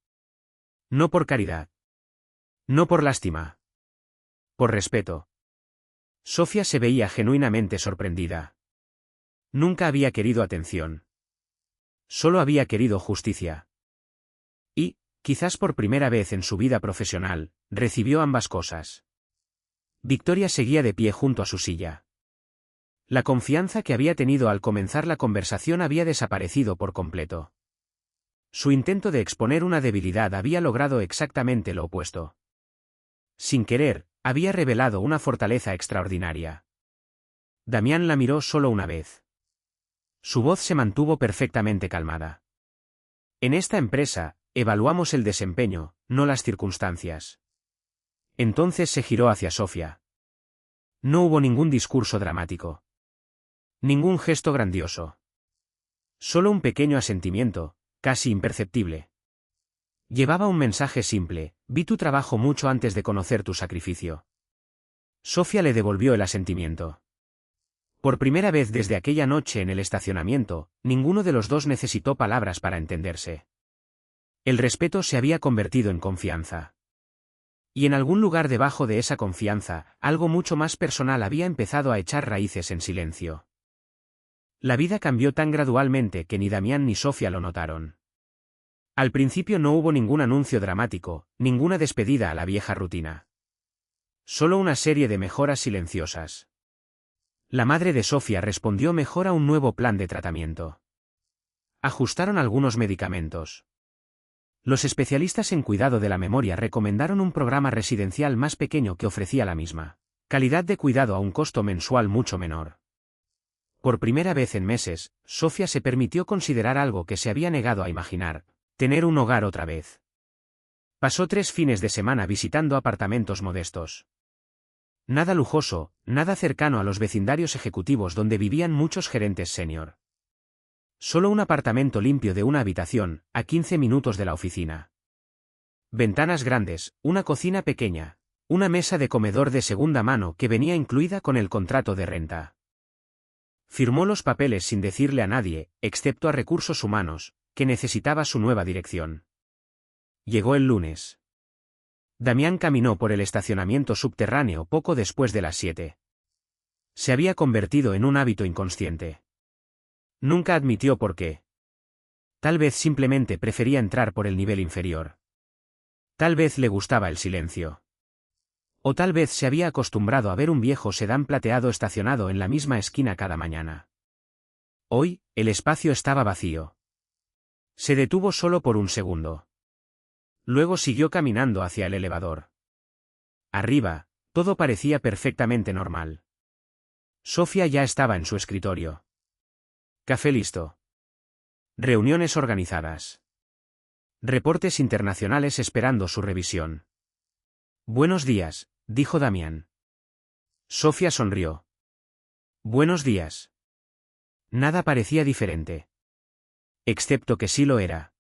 Speaker 1: No por caridad. No por lástima. Por respeto. Sofía se veía genuinamente sorprendida. Nunca había querido atención. Solo había querido justicia. Y, quizás por primera vez en su vida profesional, recibió ambas cosas. Victoria seguía de pie junto a su silla. La confianza que había tenido al comenzar la conversación había desaparecido por completo. Su intento de exponer una debilidad había logrado exactamente lo opuesto. Sin querer, había revelado una fortaleza extraordinaria. Damián la miró solo una vez. Su voz se mantuvo perfectamente calmada. En esta empresa, evaluamos el desempeño, no las circunstancias. Entonces se giró hacia Sofía. No hubo ningún discurso dramático. Ningún gesto grandioso. Solo un pequeño asentimiento, casi imperceptible. Llevaba un mensaje simple, vi tu trabajo mucho antes de conocer tu sacrificio. Sofía le devolvió el asentimiento. Por primera vez desde aquella noche en el estacionamiento, ninguno de los dos necesitó palabras para entenderse. El respeto se había convertido en confianza. Y en algún lugar debajo de esa confianza, algo mucho más personal había empezado a echar raíces en silencio. La vida cambió tan gradualmente que ni Damián ni Sofía lo notaron. Al principio no hubo ningún anuncio dramático, ninguna despedida a la vieja rutina. Solo una serie de mejoras silenciosas. La madre de Sofía respondió mejor a un nuevo plan de tratamiento. Ajustaron algunos medicamentos. Los especialistas en cuidado de la memoria recomendaron un programa residencial más pequeño que ofrecía la misma calidad de cuidado a un costo mensual mucho menor. Por primera vez en meses, Sofía se permitió considerar algo que se había negado a imaginar: tener un hogar otra vez. Pasó 3 fines de semana visitando apartamentos modestos. Nada lujoso, nada cercano a los vecindarios ejecutivos donde vivían muchos gerentes senior. Solo un apartamento limpio de una habitación, a 15 minutos de la oficina. Ventanas grandes, una cocina pequeña, una mesa de comedor de segunda mano que venía incluida con el contrato de renta. Firmó los papeles sin decirle a nadie, excepto a Recursos Humanos, que necesitaba su nueva dirección. Llegó el lunes. Damián caminó por el estacionamiento subterráneo poco después de las 7. Se había convertido en un hábito inconsciente. Nunca admitió por qué. Tal vez simplemente prefería entrar por el nivel inferior. Tal vez le gustaba el silencio. O tal vez se había acostumbrado a ver un viejo sedán plateado estacionado en la misma esquina cada mañana. Hoy, el espacio estaba vacío. Se detuvo solo por un segundo. Luego siguió caminando hacia el elevador. Arriba, todo parecía perfectamente normal. Sofía ya estaba en su escritorio. Café listo. Reuniones organizadas. Reportes internacionales esperando su revisión. Buenos días, dijo Damián. Sofía sonrió. Buenos días. Nada parecía diferente. Excepto que sí lo era.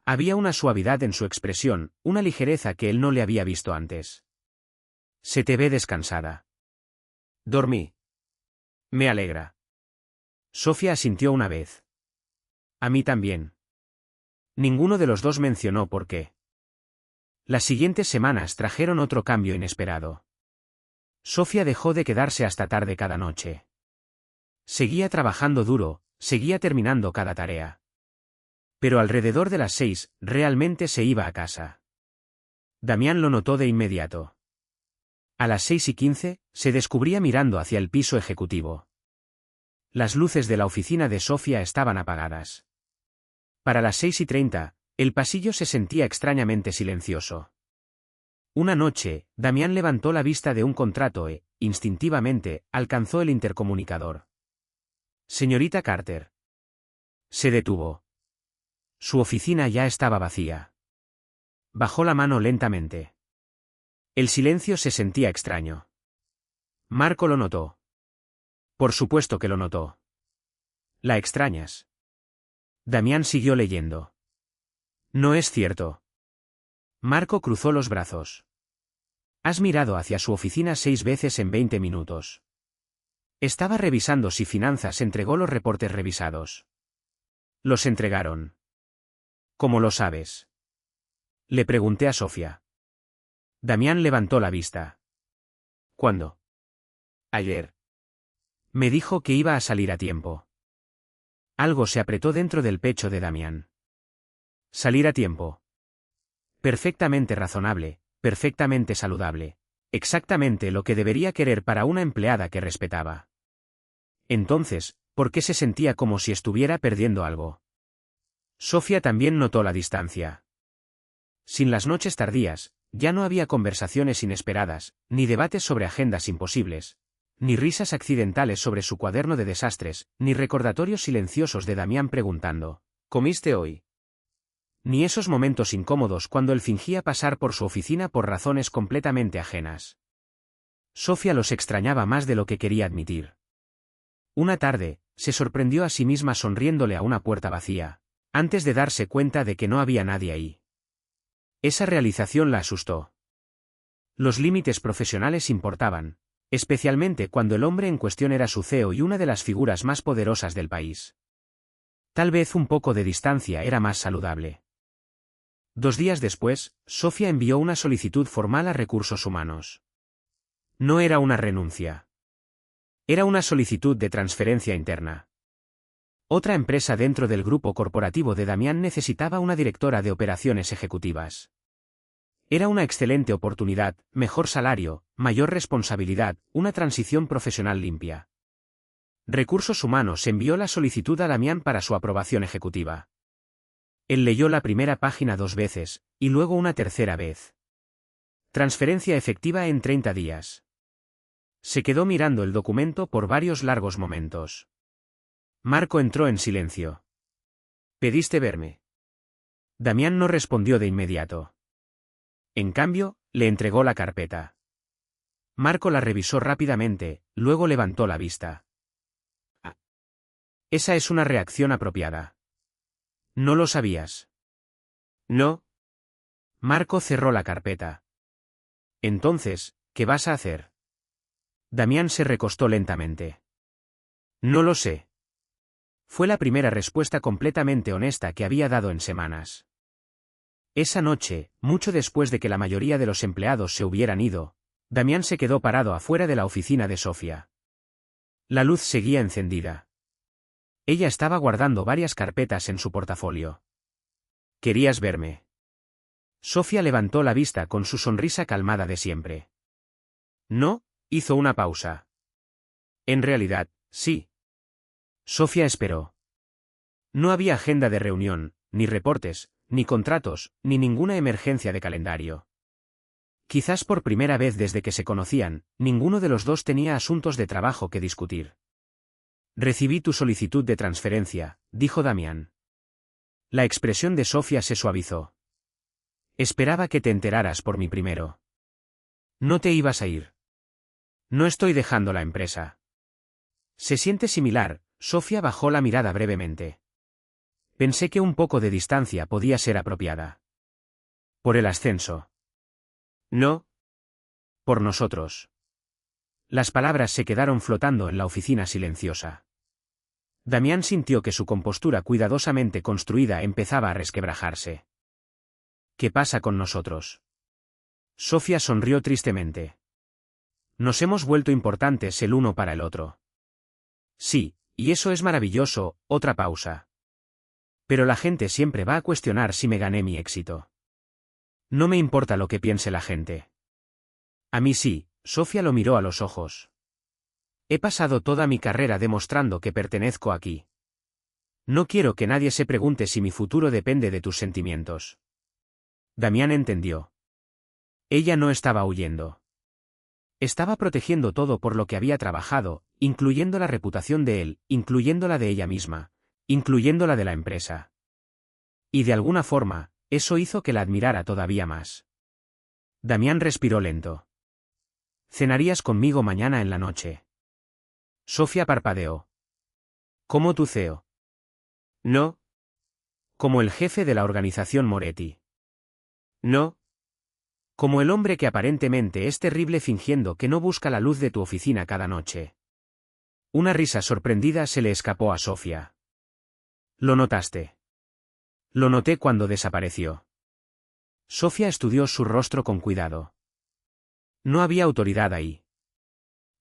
Speaker 1: Había una suavidad en su expresión, una ligereza que él no le había visto antes. Se te ve descansada. Dormí. Me alegra. Sofía asintió una vez. A mí también. Ninguno de los dos mencionó por qué. Las siguientes semanas trajeron otro cambio inesperado. Sofía dejó de quedarse hasta tarde cada noche. Seguía trabajando duro, seguía terminando cada tarea. Pero alrededor de las 6, realmente se iba a casa. Damián lo notó de inmediato. A las 6:15, se descubría mirando hacia el piso ejecutivo. Las luces de la oficina de Sofía estaban apagadas. Para las 6:30, el pasillo se sentía extrañamente silencioso. Una noche, Damián levantó la vista de un contrato e, instintivamente, alcanzó el intercomunicador. Señorita Carter. Se detuvo. Su oficina ya estaba vacía. Bajó la mano lentamente. El silencio se sentía extraño. Marco lo notó. Por supuesto que lo notó. ¿La extrañas? Damián siguió leyendo. No es cierto. Marco cruzó los brazos. Has mirado hacia su oficina 6 veces en 20 minutos. Estaba revisando si Finanzas entregó los reportes revisados. Los entregaron. ¿Cómo lo sabes? Le pregunté a Sofía. Damián levantó la vista. ¿Cuándo? Ayer. Me dijo que iba a salir a tiempo. Algo se apretó dentro del pecho de Damián. Salir a tiempo. Perfectamente razonable, perfectamente saludable. Exactamente lo que debería querer para una empleada que respetaba. Entonces, ¿por qué se sentía como si estuviera perdiendo algo? Sofía también notó la distancia. Sin las noches tardías, ya no había conversaciones inesperadas, ni debates sobre agendas imposibles, ni risas accidentales sobre su cuaderno de desastres, ni recordatorios silenciosos de Damián preguntando, ¿comiste hoy? Ni esos momentos incómodos cuando él fingía pasar por su oficina por razones completamente ajenas. Sofía los extrañaba más de lo que quería admitir. Una tarde, se sorprendió a sí misma sonriéndole a una puerta vacía, antes de darse cuenta de que no había nadie ahí. Esa realización la asustó. Los límites profesionales importaban, especialmente cuando el hombre en cuestión era su CEO y una de las figuras más poderosas del país. Tal vez un poco de distancia era más saludable. 2 días después, Sofía envió una solicitud formal a Recursos Humanos. No era una renuncia. Era una solicitud de transferencia interna. Otra empresa dentro del grupo corporativo de Damián necesitaba una directora de operaciones ejecutivas. Era una excelente oportunidad, mejor salario, mayor responsabilidad, una transición profesional limpia. Recursos Humanos envió la solicitud a Damián para su aprobación ejecutiva. Él leyó la primera página 2 veces, y luego una tercera vez. Transferencia efectiva en 30 días. Se quedó mirando el documento por varios largos momentos. Marco entró en silencio. ¿Pediste verme? Damián no respondió de inmediato. En cambio, le entregó la carpeta. Marco la revisó rápidamente, luego levantó la vista. Ah. Esa es una reacción apropiada. ¿No lo sabías? No. Marco cerró la carpeta. Entonces, ¿qué vas a hacer? Damián se recostó lentamente. No lo sé. Fue la primera respuesta completamente honesta que había dado en semanas. Esa noche, mucho después de que la mayoría de los empleados se hubieran ido, Damián se quedó parado afuera de la oficina de Sofía. La luz seguía encendida. Ella estaba guardando varias carpetas en su portafolio. ¿Querías verme? Sofía levantó la vista con su sonrisa calmada de siempre. No, hizo una pausa. En realidad, sí. Sofía esperó. No había agenda de reunión, ni reportes, ni contratos, ni ninguna emergencia de calendario. Quizás por primera vez desde que se conocían, ninguno de los dos tenía asuntos de trabajo que discutir. Recibí tu solicitud de transferencia, dijo Damián. La expresión de Sofía se suavizó. Esperaba que te enteraras por mí primero. No te ibas a ir. No estoy dejando la empresa. Se siente similar. Sofía bajó la mirada brevemente. Pensé que un poco de distancia podía ser apropiada. Por el ascenso. No. Por nosotros. Las palabras se quedaron flotando en la oficina silenciosa. Damián sintió que su compostura cuidadosamente construida empezaba a resquebrajarse. ¿Qué pasa con nosotros? Sofía sonrió tristemente. Nos hemos vuelto importantes el uno para el otro. Sí, y eso es maravilloso. Otra pausa. Pero la gente siempre va a cuestionar si me gané mi éxito. No me importa lo que piense la gente. A mí sí. Sofía lo miró a los ojos. He pasado toda mi carrera demostrando que pertenezco aquí. No quiero que nadie se pregunte si mi futuro depende de tus sentimientos. Damián entendió. Ella no estaba huyendo. Estaba protegiendo todo por lo que había trabajado, incluyendo la reputación de él, incluyendo la de ella misma, incluyendo la de la empresa. Y de alguna forma, eso hizo que la admirara todavía más. Damián respiró lento. ¿Cenarías conmigo mañana en la noche? Sofía parpadeó. ¿Cómo tu CEO? No. Como el jefe de la organización Moretti. No. Como el hombre que aparentemente es terrible fingiendo que no busca la luz de tu oficina cada noche. Una risa sorprendida se le escapó a Sofía. ¿Lo notaste? Lo noté cuando desapareció. Sofía estudió su rostro con cuidado. No había autoridad ahí.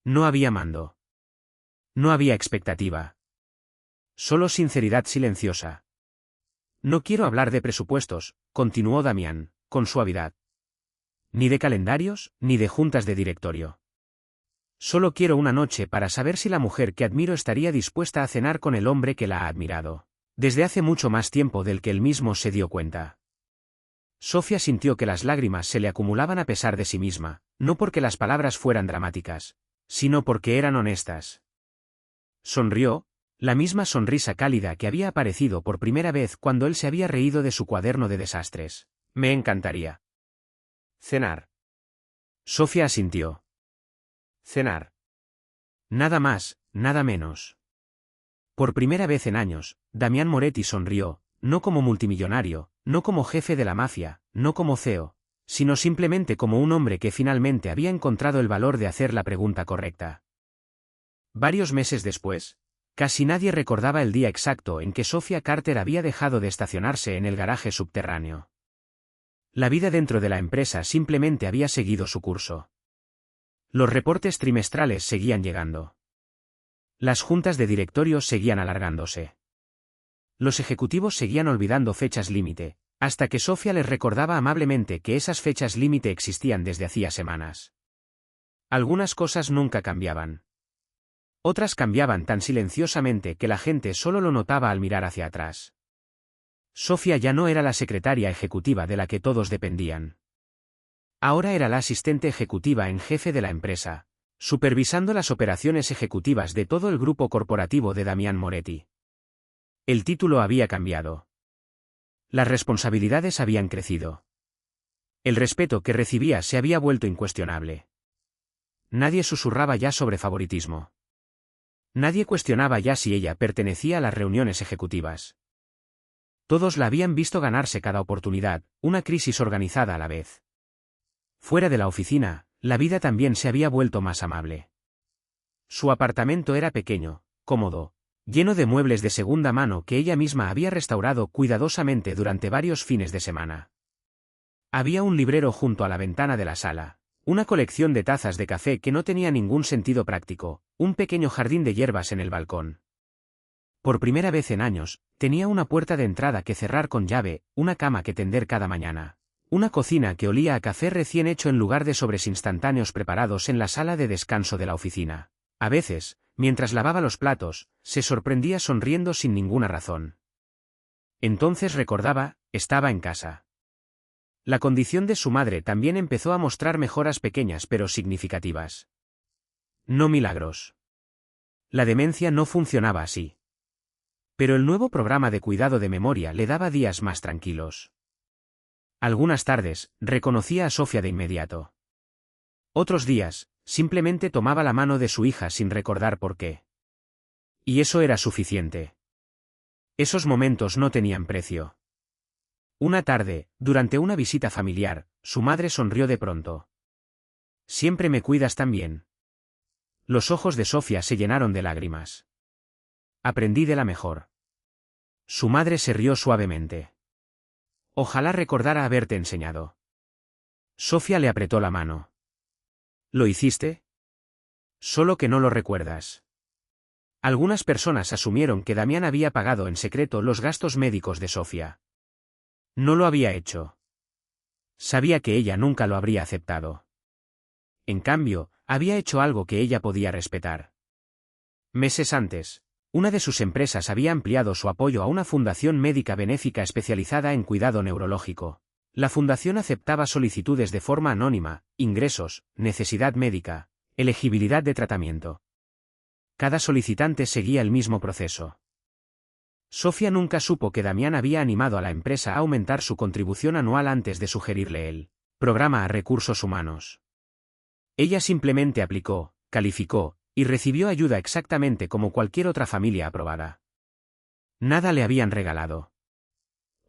Speaker 1: No había mando. No había expectativa. Solo sinceridad silenciosa. No quiero hablar de presupuestos, continuó Damián, con suavidad. Ni de calendarios, ni de juntas de directorio. Solo quiero una noche para saber si la mujer que admiro estaría dispuesta a cenar con el hombre que la ha admirado. Desde hace mucho más tiempo del que él mismo se dio cuenta. Sofía sintió que las lágrimas se le acumulaban a pesar de sí misma, no porque las palabras fueran dramáticas, sino porque eran honestas. Sonrió, la misma sonrisa cálida que había aparecido por primera vez cuando él se había reído de su cuaderno de desastres. Me encantaría. Cenar. Sofía asintió. Cenar. Nada más, nada menos. Por primera vez en años, Damián Moretti sonrió, no como multimillonario, no como jefe de la mafia, no como CEO, sino simplemente como un hombre que finalmente había encontrado el valor de hacer la pregunta correcta. Varios meses después, casi nadie recordaba el día exacto en que Sofía Carter había dejado de estacionarse en el garaje subterráneo. La vida dentro de la empresa simplemente había seguido su curso. Los reportes trimestrales seguían llegando. Las juntas de directorio seguían alargándose. Los ejecutivos seguían olvidando fechas límite, hasta que Sofía les recordaba amablemente que esas fechas límite existían desde hacía semanas. Algunas cosas nunca cambiaban. Otras cambiaban tan silenciosamente que la gente solo lo notaba al mirar hacia atrás. Sofía ya no era la secretaria ejecutiva de la que todos dependían. Ahora era la asistente ejecutiva en jefe de la empresa, supervisando las operaciones ejecutivas de todo el grupo corporativo de Damián Moretti. El título había cambiado. Las responsabilidades habían crecido. El respeto que recibía se había vuelto incuestionable. Nadie susurraba ya sobre favoritismo. Nadie cuestionaba ya si ella pertenecía a las reuniones ejecutivas. Todos la habían visto ganarse cada oportunidad, una crisis organizada a la vez. Fuera de la oficina, la vida también se había vuelto más amable. Su apartamento era pequeño, cómodo, lleno de muebles de segunda mano que ella misma había restaurado cuidadosamente durante varios fines de semana. Había un librero junto a la ventana de la sala, una colección de tazas de café que no tenía ningún sentido práctico, un pequeño jardín de hierbas en el balcón. Por primera vez en años, tenía una puerta de entrada que cerrar con llave, una cama que tender cada mañana. Una cocina que olía a café recién hecho en lugar de sobres instantáneos preparados en la sala de descanso de la oficina. A veces, mientras lavaba los platos, se sorprendía sonriendo sin ninguna razón. Entonces recordaba, estaba en casa. La condición de su madre también empezó a mostrar mejoras pequeñas pero significativas. No milagros. La demencia no funcionaba así. Pero el nuevo programa de cuidado de memoria le daba días más tranquilos. Algunas tardes, reconocía a Sofía de inmediato. Otros días, simplemente tomaba la mano de su hija sin recordar por qué. Y eso era suficiente. Esos momentos no tenían precio. Una tarde, durante una visita familiar, su madre sonrió de pronto. «Siempre me cuidas tan bien». Los ojos de Sofía se llenaron de lágrimas. Aprendí de la mejor. Su madre se rió suavemente. Ojalá recordara haberte enseñado. Sofía le apretó la mano. ¿Lo hiciste? Solo que no lo recuerdas. Algunas personas asumieron que Damián había pagado en secreto los gastos médicos de Sofía. No lo había hecho. Sabía que ella nunca lo habría aceptado. En cambio, había hecho algo que ella podía respetar. Meses antes, una de sus empresas había ampliado su apoyo a una fundación médica benéfica especializada en cuidado neurológico. La fundación aceptaba solicitudes de forma anónima, ingresos, necesidad médica, elegibilidad de tratamiento. Cada solicitante seguía el mismo proceso. Sofía nunca supo que Damián había animado a la empresa a aumentar su contribución anual antes de sugerirle el programa a recursos humanos. Ella simplemente aplicó, calificó, y recibió ayuda exactamente como cualquier otra familia aprobada. Nada le habían regalado.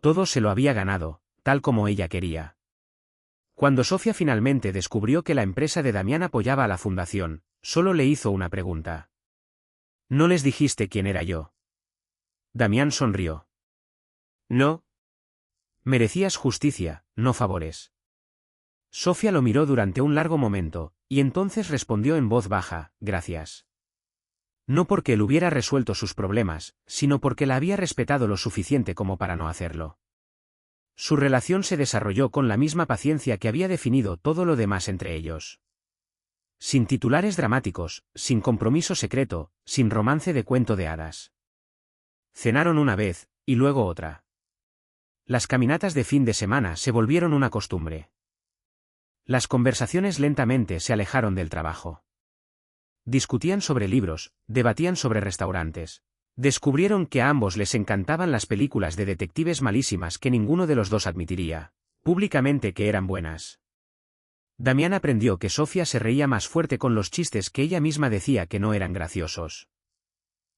Speaker 1: Todo se lo había ganado, tal como ella quería. Cuando Sofía finalmente descubrió que la empresa de Damián apoyaba a la fundación, solo le hizo una pregunta. ¿No les dijiste quién era yo? Damián sonrió. No. Merecías justicia, no favores. Sofía lo miró durante un largo momento, y entonces respondió en voz baja, gracias. No porque él hubiera resuelto sus problemas, sino porque la había respetado lo suficiente como para no hacerlo. Su relación se desarrolló con la misma paciencia que había definido todo lo demás entre ellos. Sin titulares dramáticos, sin compromiso secreto, sin romance de cuento de hadas. Cenaron una vez, y luego otra. Las caminatas de fin de semana se volvieron una costumbre. Las conversaciones lentamente se alejaron del trabajo. Discutían sobre libros, debatían sobre restaurantes. Descubrieron que a ambos les encantaban las películas de detectives malísimas que ninguno de los dos admitiría, públicamente, que eran buenas. Damián aprendió que Sofía se reía más fuerte con los chistes que ella misma decía que no eran graciosos.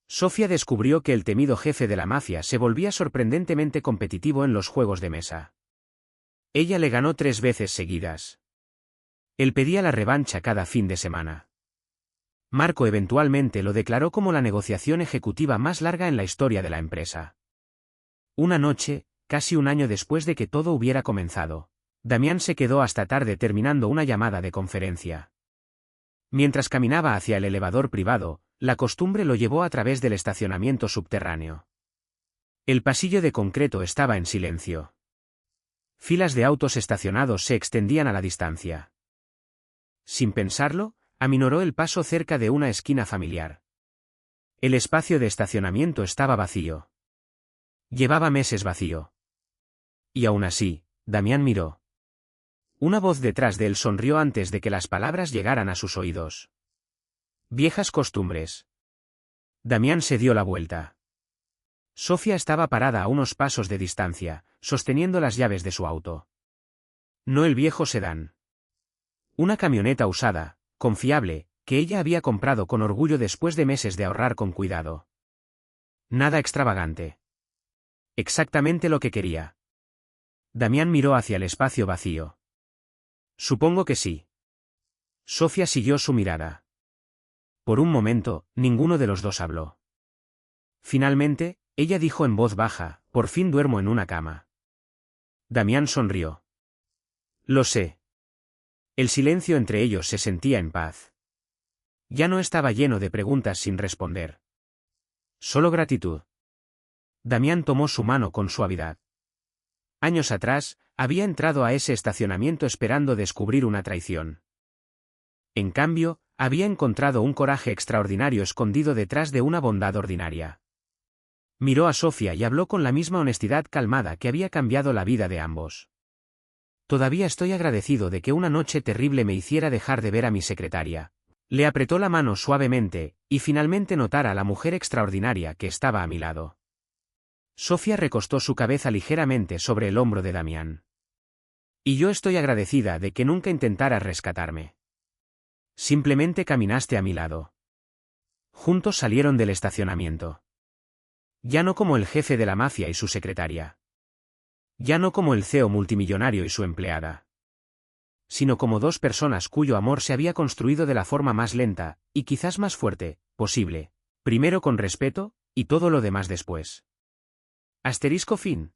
Speaker 1: Sofía descubrió que el temido jefe de la mafia se volvía sorprendentemente competitivo en los juegos de mesa. Ella le ganó 3 veces seguidas. Él pedía la revancha cada fin de semana. Marco eventualmente lo declaró como la negociación ejecutiva más larga en la historia de la empresa. Una noche, casi un año después de que todo hubiera comenzado, Damián se quedó hasta tarde terminando una llamada de conferencia. Mientras caminaba hacia el elevador privado, la costumbre lo llevó a través del estacionamiento subterráneo. El pasillo de concreto estaba en silencio. Filas de autos estacionados se extendían a la distancia. Sin pensarlo, aminoró el paso cerca de una esquina familiar. El espacio de estacionamiento estaba vacío. Llevaba meses vacío. Y aún así, Damián miró. Una voz detrás de él sonrió antes de que las palabras llegaran a sus oídos. Viejas costumbres. Damián se dio la vuelta. Sofía estaba parada a unos pasos de distancia, sosteniendo las llaves de su auto. No el viejo sedán. Una camioneta usada, confiable, que ella había comprado con orgullo después de meses de ahorrar con cuidado. Nada extravagante. Exactamente lo que quería. Damián miró hacia el espacio vacío. Supongo que sí. Sofía siguió su mirada. Por un momento, ninguno de los dos habló. Finalmente, ella dijo en voz baja, por fin duermo en una cama. Damián sonrió. Lo sé. El silencio entre ellos se sentía en paz. Ya no estaba lleno de preguntas sin responder. Solo gratitud. Damián tomó su mano con suavidad. Años atrás, había entrado a ese estacionamiento esperando descubrir una traición. En cambio, había encontrado un coraje extraordinario escondido detrás de una bondad ordinaria. Miró a Sofía y habló con la misma honestidad calmada que había cambiado la vida de ambos. Todavía estoy agradecido de que una noche terrible me hiciera dejar de ver a mi secretaria. Le apretó la mano suavemente, y finalmente notara a la mujer extraordinaria que estaba a mi lado. Sofía recostó su cabeza ligeramente sobre el hombro de Damián. Y yo estoy agradecida de que nunca intentaras rescatarme. Simplemente caminaste a mi lado. Juntos salieron del estacionamiento. Ya no como el jefe de la mafia y su secretaria. Ya no como el CEO multimillonario y su empleada. sino como dos personas cuyo amor se había construido de la forma más lenta, y quizás más fuerte, posible. Primero con respeto, y todo lo demás después. Fin.